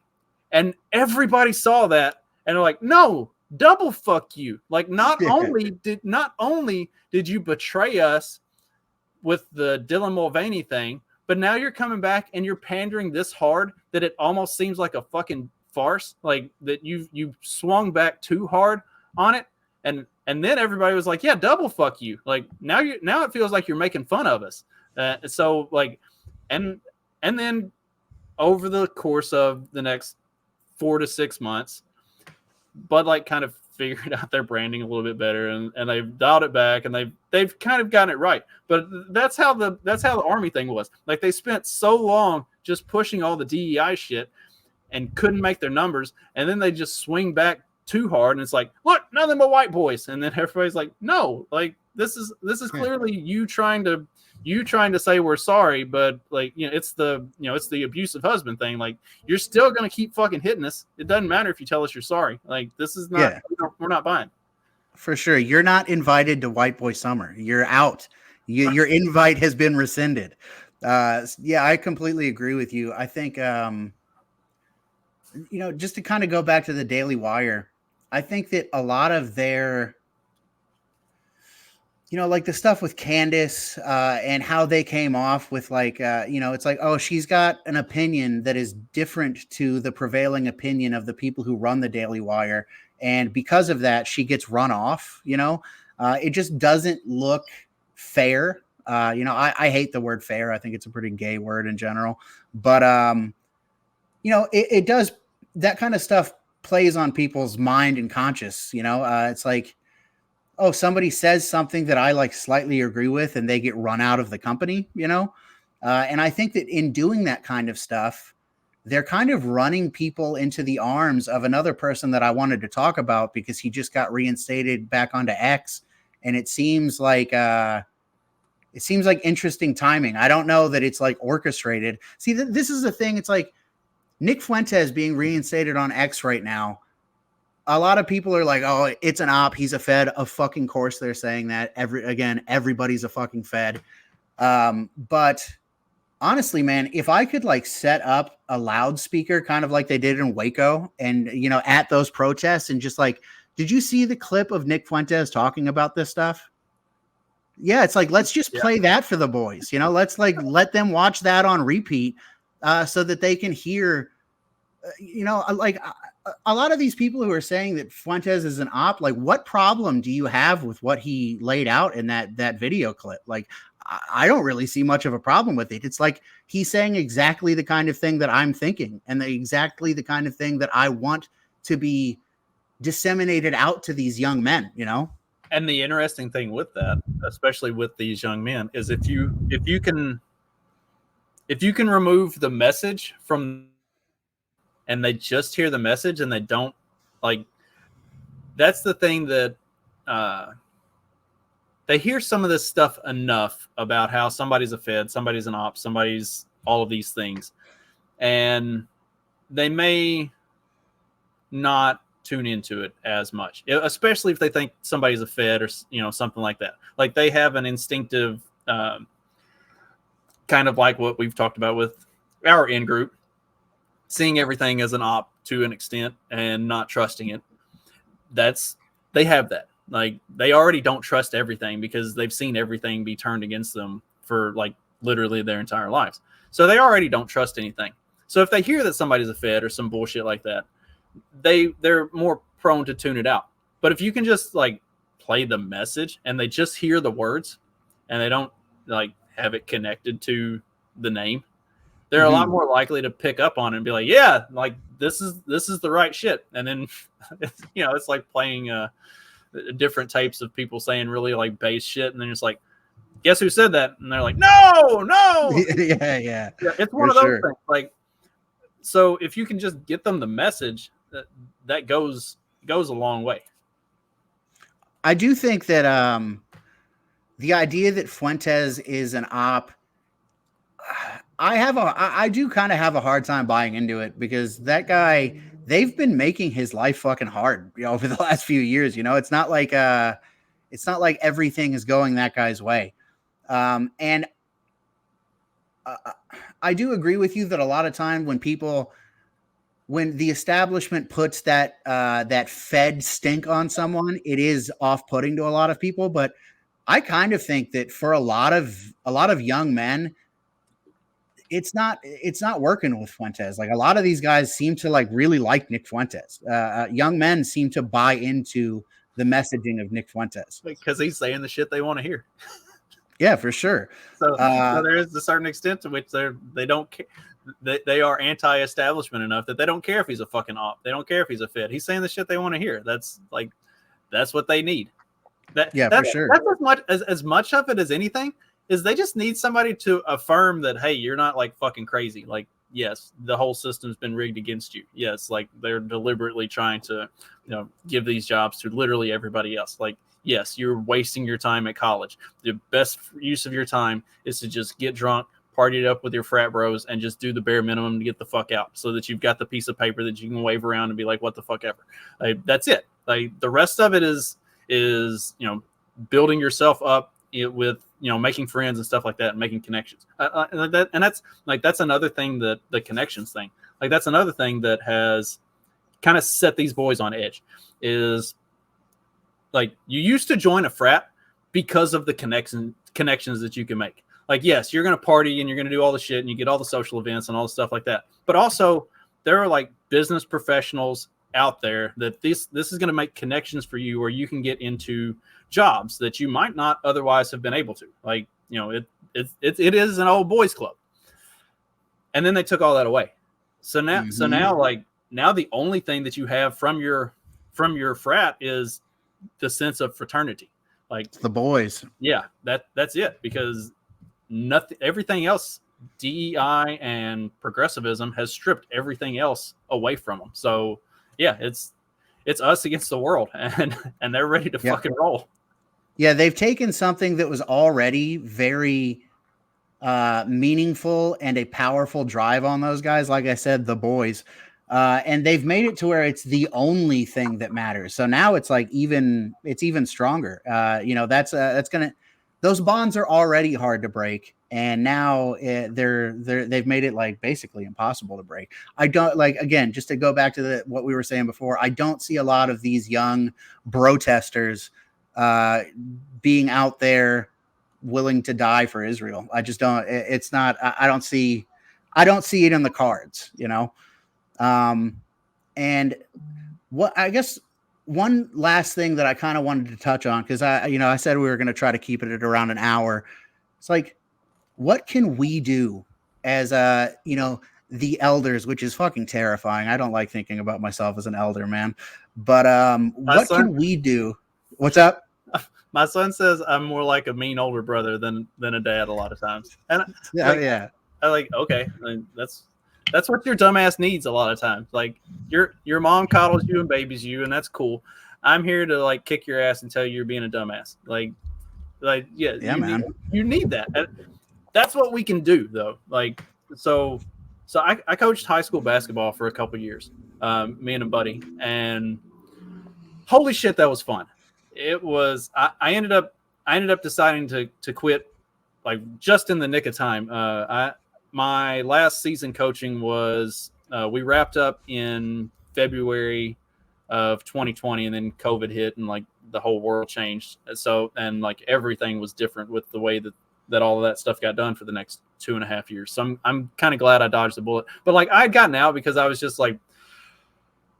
[SPEAKER 2] and everybody saw that and they're like, no, double fuck you. Like, not only did you betray us with the Dylan Mulvaney thing, but now you're coming back and you're pandering this hard that it almost seems like a fucking farce, like that you swung back too hard on it, and then everybody was like, yeah, double fuck you. Like now it feels like you're making fun of us. So like, and then over the course of the next 4 to 6 months, Bud Light kind of figured out their branding a little bit better, and they've dialed it back, and they've kind of gotten it right. But that's how the Army thing was. Like, they spent so long just pushing all the DEI shit and couldn't make their numbers, and then they just swing back too hard, and it's like, look, nothing but white boys. And then everybody's like, no, like this is clearly you trying to say we're sorry, but like, it's the abusive husband thing. Like, you're still gonna keep fucking hitting us. It doesn't matter if you tell us you're sorry. Like, this is not, we're not buying.
[SPEAKER 1] For sure. You're not invited to White Boy Summer. You're out. Your invite has been rescinded. I completely agree with you. I think, just to kind of go back to the Daily Wire, I think that a lot of their, like the stuff with Candace and how they came off with like, it's like, oh, she's got an opinion that is different to the prevailing opinion of the people who run the Daily Wire. And because of that, she gets run off, it just doesn't look fair. I hate the word fair. I think it's a pretty gay word in general, but, it does, that kind of stuff plays on people's mind and conscience. It's like, oh, somebody says something that I like slightly agree with and they get run out of the company, and I think that in doing that kind of stuff, they're kind of running people into the arms of another person that I wanted to talk about because he just got reinstated back onto X. And it seems like interesting timing. I don't know that it's like orchestrated. See, this is the thing. It's like Nick Fuentes being reinstated on X right now. A lot of people are like, oh, it's an op. He's a Fed. Of fucking course they're saying that. Everybody's a fucking Fed. But honestly, man, if I could like set up a loudspeaker kind of like they did in Waco and, at those protests and just like, did you see the clip of Nick Fuentes talking about this stuff? Yeah, it's like, let's just play that for the boys. Let's like let them watch that on repeat so that they can hear, like a lot of these people who are saying that Fuentes is an op, like what problem do you have with what he laid out in that video clip? Like, I don't really see much of a problem with it. It's like he's saying exactly the kind of thing that I'm thinking and exactly the kind of thing that I want to be disseminated out to these young men,
[SPEAKER 2] And the interesting thing with that, especially with these young men, is if you can remove the message from, and they just hear the message and they don't like, that's the thing that they hear some of this stuff enough about how somebody's a Fed, somebody's an op, somebody's all of these things. And they may not tune into it as much, especially if they think somebody's a Fed or something like that. Like they have an instinctive kind of like what we've talked about with our in group, seeing everything as an op to an extent and not trusting it. They have that. Like they already don't trust everything because they've seen everything be turned against them for like literally their entire lives. So they already don't trust anything. So if they hear that somebody's a Fed or some bullshit like that, they're more prone to tune it out. But if you can just like play the message and they just hear the words and they don't like have it connected to the name, they're a lot more likely to pick up on it and be like, yeah, like this is the right shit. And then it's like playing different types of people saying really like base shit, and then it's like, guess who said that? And they're like, no.
[SPEAKER 1] yeah,
[SPEAKER 2] it's one of those things. Like, so if you can just get them the message, that goes a long way.
[SPEAKER 1] I do think that the idea that Fuentes is an op, I do kind of have a hard time buying into it, because that guy, they've been making his life fucking hard, over the last few years. It's not like everything is going that guy's way. And I do agree with you that a lot of time when the establishment puts that Fed stink on someone, it is off-putting to a lot of people. But I kind of think that for a lot of young men, it's not working with Fuentes. Like a lot of these guys seem to like really like Nick Fuentes. Young men seem to buy into the messaging of Nick Fuentes
[SPEAKER 2] because he's saying the shit they want to hear.
[SPEAKER 1] Yeah, for sure.
[SPEAKER 2] So there is a certain extent to which they don't care. They are anti-establishment enough that they don't care if he's a fucking op. They don't care if he's a Fed. He's saying the shit they want to hear. That's what they need.
[SPEAKER 1] For sure.
[SPEAKER 2] That's as much of it as anything is they just need somebody to affirm that, hey, you're not like fucking crazy. Like, yes, the whole system's been rigged against you. Yes, like they're deliberately trying to, give these jobs to literally everybody else. Like, yes, you're wasting your time at college. The best use of your time is to just get drunk, party it up with your frat bros, and just do the bare minimum to get the fuck out, so that you've got the piece of paper that you can wave around and be like, what the fuck ever. Like, that's it. Like the rest of it is building yourself up with making friends and stuff like that, and making connections. And that's another thing, that the connections thing. Like that's another thing that has kind of set these boys on edge. Is like you used to join a frat because of the connections that you can make. Like, yes, you're going to party and you're going to do all the shit and you get all the social events and all the stuff like that. But also there are like business professionals out there that this is going to make connections for you, where you can get into jobs that you might not otherwise have been able to. Like, it is an old boys club. And then they took all that away. So now the only thing that you have from your frat is the sense of fraternity. Like
[SPEAKER 1] it's the boys.
[SPEAKER 2] Yeah, that's it, because everything else, DEI and progressivism, has stripped everything else away from them. So yeah, it's us against the world, and they're ready to fucking roll.
[SPEAKER 1] Yeah, they've taken something that was already very meaningful and a powerful drive on those guys. Like I said, the boys. And they've made it to where it's the only thing that matters. So now it's like even stronger. Those bonds are already hard to break, and now they've made it like basically impossible to break. I don't like, again, just to go back to what we were saying before, I don't see a lot of these young brotesters being out there willing to die for Israel. I just don't. It's not. I don't see it in the cards. And what I guess one last thing that I kind of wanted to touch on, because I said we were going to try to keep it at around an hour. It's like, what can we do as the elders, which is fucking terrifying. I don't like thinking about myself as an elder, man. But what can we do? What's up?
[SPEAKER 2] My son says I'm more like a mean older brother than a dad a lot of times. And I like, okay, that's what your dumbass needs a lot of times. Like your mom coddles you and babies you, and that's cool. I'm here to like kick your ass and tell you you're being a dumbass.
[SPEAKER 1] Man.
[SPEAKER 2] You need that. And that's what we can do though. Like, so I coached high school basketball for a couple years. me and a buddy, and holy shit, that was fun. It was. I ended up deciding to quit like just in the nick of time. My last season coaching was we wrapped up in February of 2020, and then COVID hit, and like the whole world changed. So and like everything was different with the way that all of that stuff got done for the next 2.5 years. So I'm kind of glad I dodged the bullet. But like I'd gotten out because I was just like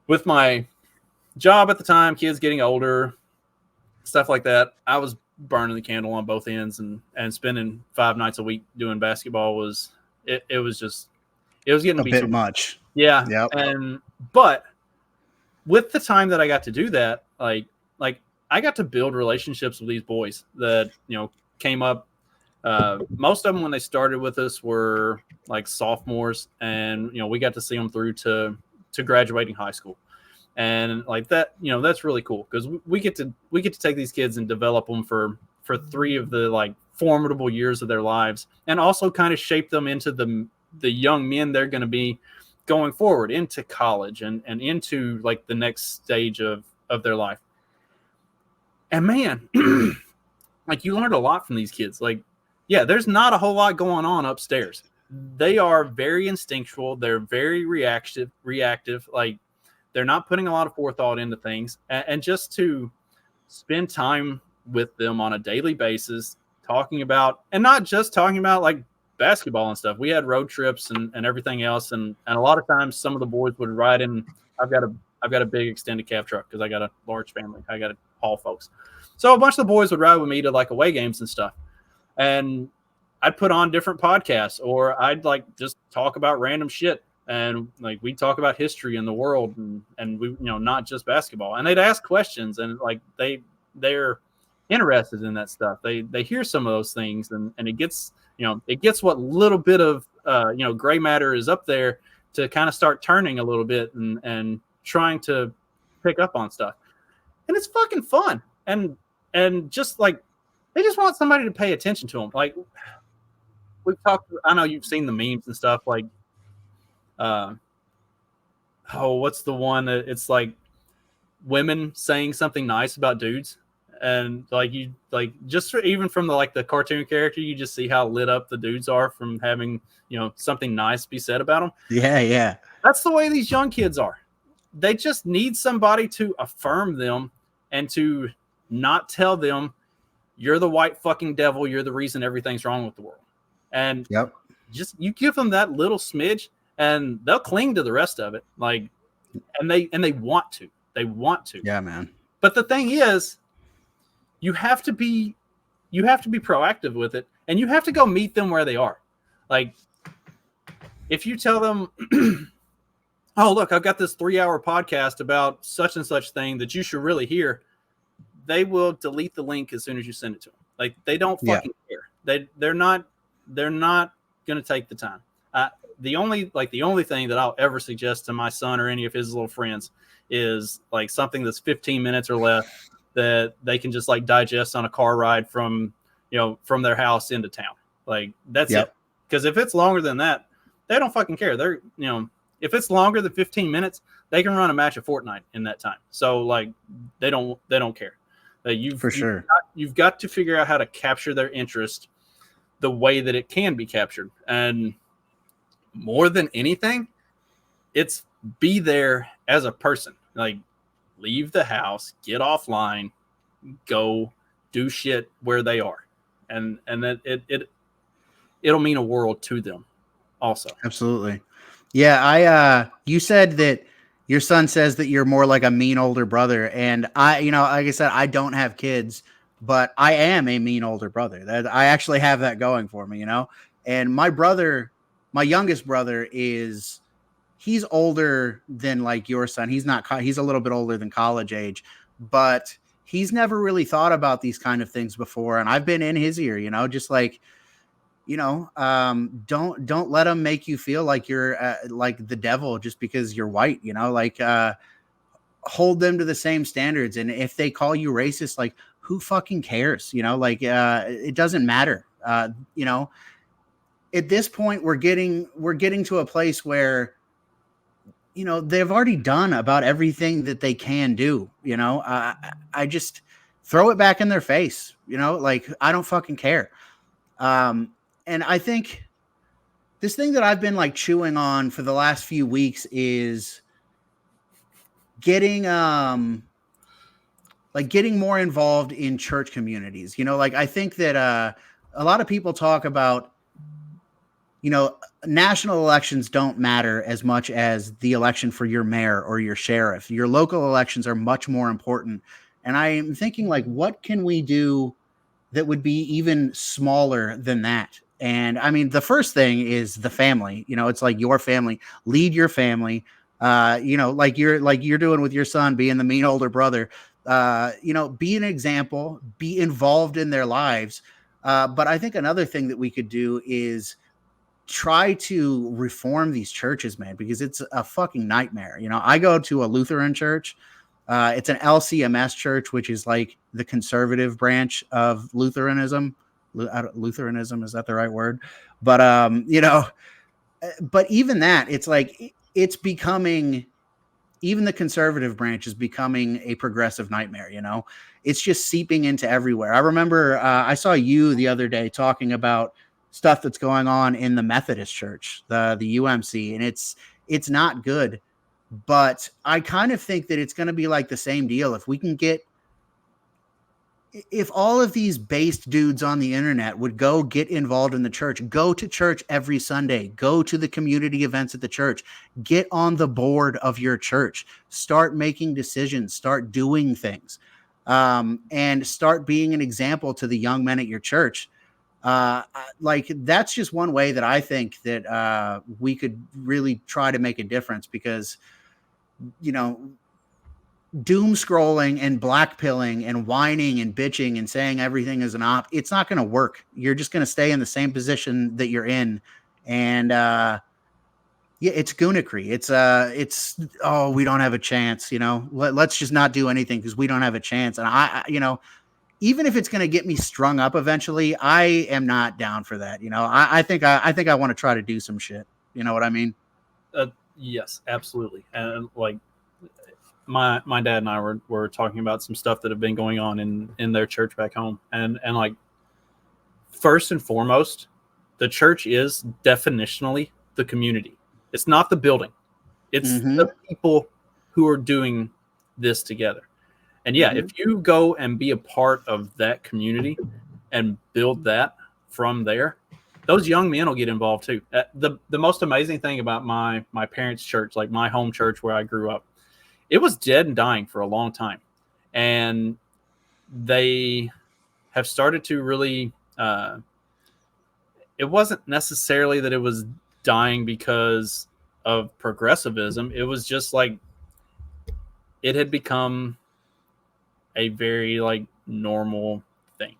[SPEAKER 2] with my job at the time, kids getting older, stuff like that. I was burning the candle on both ends, and spending 5 nights a week doing basketball was it was getting to be
[SPEAKER 1] a bit
[SPEAKER 2] too
[SPEAKER 1] much.
[SPEAKER 2] Yeah.
[SPEAKER 1] Yep.
[SPEAKER 2] But with the time that I got to do that, like I got to build relationships with these boys that, came up. Most of them when they started with us were like sophomores, and, we got to see them through to graduating high school. And like that, that's really cool because we get to take these kids and develop them for 3 of the like formidable years of their lives, and also kind of shape them into the young men they're going to be going forward into college and into like the next stage of their life. And man, like you learned a lot from these kids. Like, yeah, there's not a whole lot going on upstairs. They are very instinctual. They're very reactive. Like, they're not putting a lot of forethought into things. And just to spend time with them on a daily basis, talking about, and not just talking about like basketball and stuff. We had road trips and everything else. And a lot of times some of the boys would ride in. I've got a big extended cab truck because I got a large family. I got to haul folks. So a bunch of the boys would ride with me to like away games and stuff. And I'd put on different podcasts, or I'd like just talk about random shit. And like we talk about history in the world, and we, not just basketball. And they'd ask questions, and like they're interested in that stuff. They hear some of those things, and it gets what little bit of gray matter is up there to kind of start turning a little bit and trying to pick up on stuff. And it's fucking fun. And just like they just want somebody to pay attention to them. Like we've talked, I know you've seen the memes and stuff like what's the one that it's like women saying something nice about dudes, and like you like just even from the cartoon character, you just see how lit up the dudes are from having something nice be said about them.
[SPEAKER 1] Yeah.
[SPEAKER 2] That's the way these young kids are. They just need somebody to affirm them and to not tell them you're the white fucking devil, you're the reason everything's wrong with the world. And just you give them that little smidge, and they'll cling to the rest of it. Like, and they want to. They want to.
[SPEAKER 1] Yeah, man.
[SPEAKER 2] But the thing is, you have to be proactive with it, and you have to go meet them where they are. Like, if you tell them, "Oh, look, I've got this 3-hour podcast about such and such thing that you should really hear," they will delete the link as soon as you send it to them. Like, they don't fucking care. They're not going to take the time. The only thing that I'll ever suggest to my son or any of his little friends is like something that's 15 minutes or less that they can just like digest on a car ride from their house into town. Like that's it. Because if it's longer than that, they don't fucking care. They're if it's longer than 15 minutes, they can run a match of Fortnite in that time. So like they don't care. You've got to figure out how to capture their interest the way that it can be captured. And more than anything, it's be there as a person. Like, leave the house, get offline, go do shit where they are, and that it'll mean a world to them also.
[SPEAKER 1] Absolutely. Yeah. You said that your son says that you're more like a mean older brother, and like I said, I don't have kids, but I am a mean older brother. That I actually have that going for me, and my youngest brother he's older than like your son. He's a little bit older than college age, but he's never really thought about these kind of things before. And I've been in his ear, just like, don't let him make you feel like you're like the devil just because you're white, like, hold them to the same standards. And if they call you racist, like, who fucking cares? Like, it doesn't matter. At this point we're getting to a place where they've already done about everything that they can do. I just throw it back in their face. Like, I don't fucking care. And I think this thing that I've been like chewing on for the last few weeks is getting getting more involved in church communities. Like, I think that a lot of people talk about, national elections don't matter as much as the election for your mayor or your sheriff. Your local elections are much more important. And I am thinking, like, what can we do that would be even smaller than that? And I mean, the first thing is the family. It's like your family. Lead your family. Like you're doing with your son, being the mean older brother. Be an example. Be involved in their lives. But I think another thing that we could do is try to reform these churches, man, because it's a fucking nightmare. I go to a Lutheran church. It's an LCMS church, which is like the conservative branch of Lutheranism. Lutheranism, is that the right word? But but even that, it's like it's becoming, even the conservative branch is becoming a progressive nightmare. It's just seeping into everywhere. I remember I saw you the other day talking about stuff that's going on in the Methodist church, the UMC, and it's not good. But I kind of think that it's going to be like the same deal. If all of these based dudes on the internet would go get involved in the church, go to church every Sunday, go to the community events at the church, get on the board of your church, start making decisions, start doing things, and start being an example to the young men at your church. Like, that's just one way that I think that we could really try to make a difference, because doom scrolling and blackpilling and whining and bitching and saying everything is an op, it's not going to work. You're just going to stay in the same position that you're in. And it's goonicry. It's oh, we don't have a chance. Let's just not do anything because we don't have a chance. And I even if it's going to get me strung up eventually, I am not down for that. I think I want to try to do some shit. You know what I mean?
[SPEAKER 2] Yes, absolutely. And like my dad and I were talking about some stuff that have been going on in their church back home. And like, first and foremost, the church is definitionally the community. It's not the building. It's the people who are doing this together. And yeah, if you go and be a part of that community and build that from there, those young men will get involved too. The most amazing thing about my parents' church, like my home church where I grew up, it was dead and dying for a long time. And they have started to really, it wasn't necessarily that it was dying because of progressivism. It was just like, it had become a very like normal thing.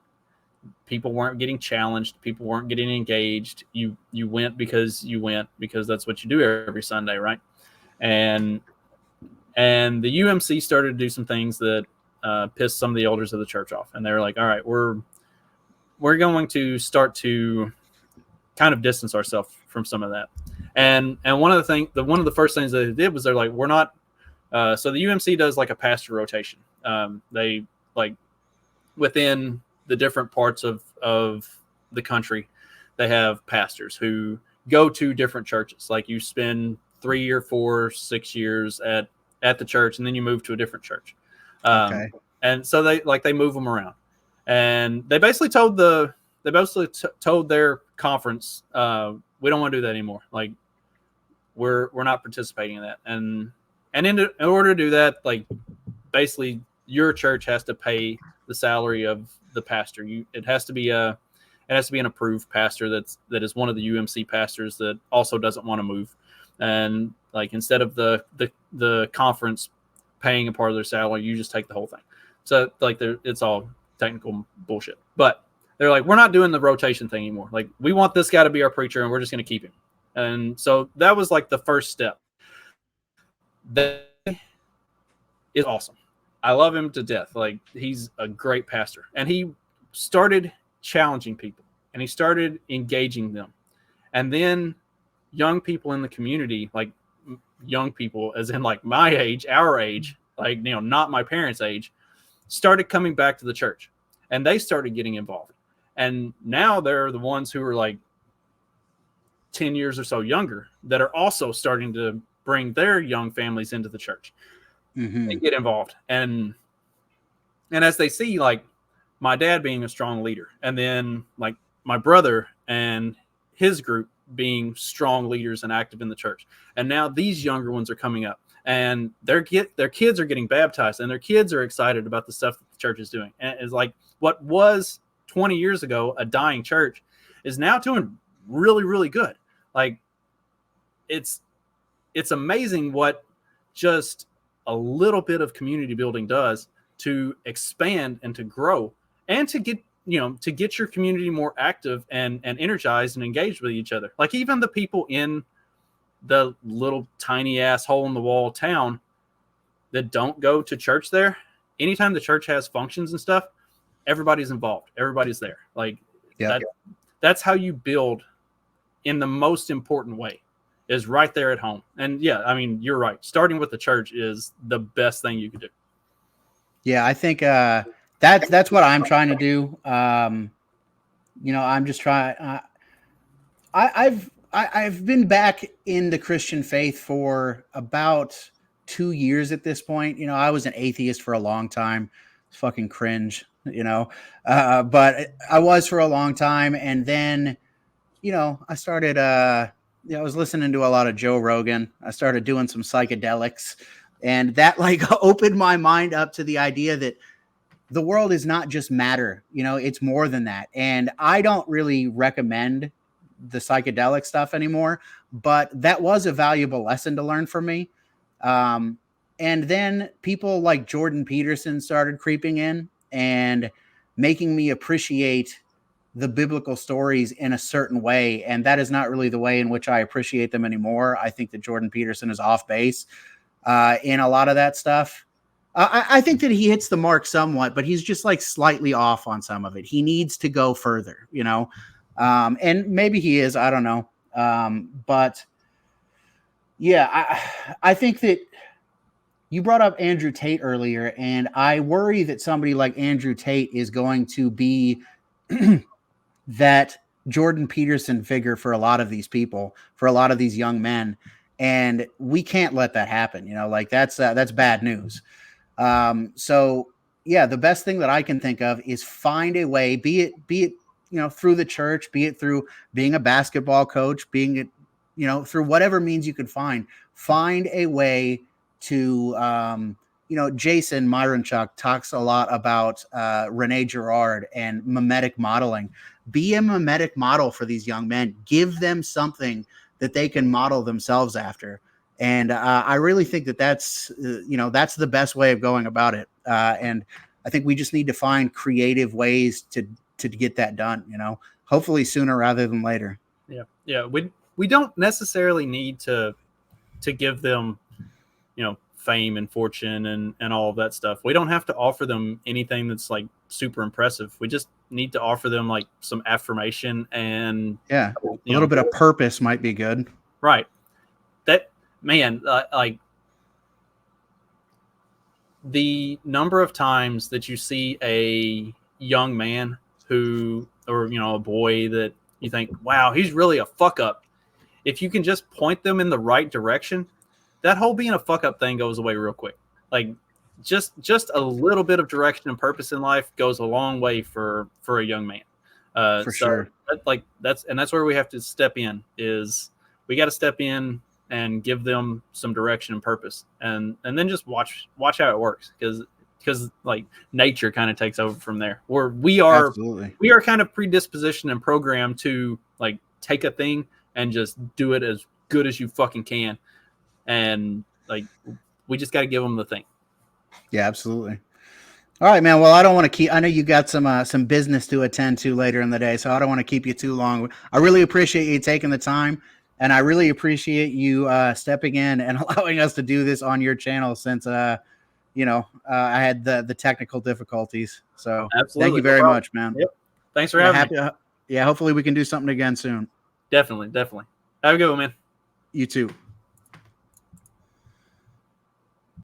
[SPEAKER 2] People weren't getting challenged. People weren't getting engaged. You went because that's what you do every Sunday, right? And the UMC started to do some things that pissed some of the elders of the church off, and they were like, "All right, we're going to start to kind of distance ourselves from some of that." And one of the first things they did was they're like, "We're not." So the UMC does like a pastor rotation. They like within the different parts of the country, they have pastors who go to different churches. Like, you spend 3 or 4, 6 years at the church, and then you move to a different church. Okay. And so they move them around, and they basically told their conference, we don't want to do that anymore. Like, we're not participating in that. And in order to do that, like, basically your church has to pay the salary of the pastor. It has to be an approved pastor that is one of the UMC pastors that also doesn't want to move. And like, instead of the conference paying a part of their salary, you just take the whole thing. So like, it's all technical bullshit. But they're like, we're not doing the rotation thing anymore. Like, we want this guy to be our preacher, and we're just going to keep him. And so that was like the first step. That is awesome. I love him to death. Like, he's a great pastor, and he started challenging people, and he started engaging them. And then young people in the community, like young people, as in like my age, our age, like, you know, not my parents' age, started coming back to the church, and they started getting involved. And now they're the ones who are like 10 years or so younger that are also starting to bring their young families into the church and get involved. And as they see, like, my dad being a strong leader, and then like my brother and his group being strong leaders and active in the church, and now these younger ones are coming up, and their kids are getting baptized, and their kids are excited about the stuff that the church is doing. And it's like what was 20 years ago a dying church is now doing really, really good. Like, it's amazing what just a little bit of community building does to expand and to grow and to get, you know, to get your community more active and energized and engaged with each other. Like, even the people in the little tiny ass hole in the wall town that don't go to church there, anytime the church has functions and stuff, everybody's involved. Everybody's there. Like, that's how you build in the most important way, is right there at home. And yeah, I mean, you're right. Starting with the church is the best thing you could do.
[SPEAKER 1] Yeah, I think that's what I'm trying to do. You know, I'm just trying. I've been back in the Christian faith for about 2 years at this point. You know, I was an atheist for a long time. It's fucking cringe, you know, but I was for a long time. And then, you know, I started, you know, I was listening to a lot of Joe Rogan. I started doing some psychedelics, and that like opened my mind up to the idea that the world is not just matter, you know, it's more than that. And I don't really recommend the psychedelic stuff anymore, but that was a valuable lesson to learn for me. And then people like Jordan Peterson started creeping in and making me appreciate the biblical stories in a certain way. And that is not really the way in which I appreciate them anymore. I think that Jordan Peterson is off base in a lot of that stuff. I think that he hits the mark somewhat, but he's just like slightly off on some of it. He needs to go further, you know, and maybe he is, I don't know. But yeah, I think that you brought up Andrew Tate earlier, and I worry that somebody like Andrew Tate is going to be that Jordan Peterson figure for a lot of these people, for a lot of these young men. And we can't let that happen. You know, like that's bad news. So yeah, the best thing that I can think of is find a way, be it, you know, through the church, be it through being a basketball coach, being it, you know, through whatever means you could find a way to, you know, Jason Myronchuk talks a lot about Rene Girard and mimetic modeling. Be a mimetic model for these young men. Give them something that they can model themselves after. And I really think that that's, you know, that's the best way of going about it. And I think we just need to find creative ways to get that done, you know, hopefully sooner rather than later.
[SPEAKER 2] Yeah. Yeah. We don't necessarily need to give them, you know, fame and fortune and all of that stuff. We don't have to offer them anything that's like super impressive. We just need to offer them like some affirmation and
[SPEAKER 1] a little bit of purpose might be good.
[SPEAKER 2] Right. That, man, like the number of times that you see a young man who, or, you know, a boy that you think, wow, he's really a fuck up. If you can just point them in the right direction, that whole being a fuck up thing goes away real quick. Like just a little bit of direction and purpose in life goes a long way for a young man.
[SPEAKER 1] For sure.
[SPEAKER 2] That's where we have to step in, is we got to step in and give them some direction and purpose, and then just watch how it works, because like nature kind of takes over from there, where we are kind of predispositioned and programmed to like take a thing and just do it as good as you fucking can. And like, we just got to give them the thing.
[SPEAKER 1] Yeah, absolutely. All right, man. Well, I don't want to keep, I know you got some business to attend to later in the day, so I don't want to keep you too long. I really appreciate you taking the time, and I really appreciate you stepping in and allowing us to do this on your channel, since you know, I had the technical difficulties. So absolutely, thank you very much, man.
[SPEAKER 2] Yep. Thanks for having me.
[SPEAKER 1] Yeah, hopefully we can do something again soon.
[SPEAKER 2] Definitely. Have a good one, man.
[SPEAKER 1] You too.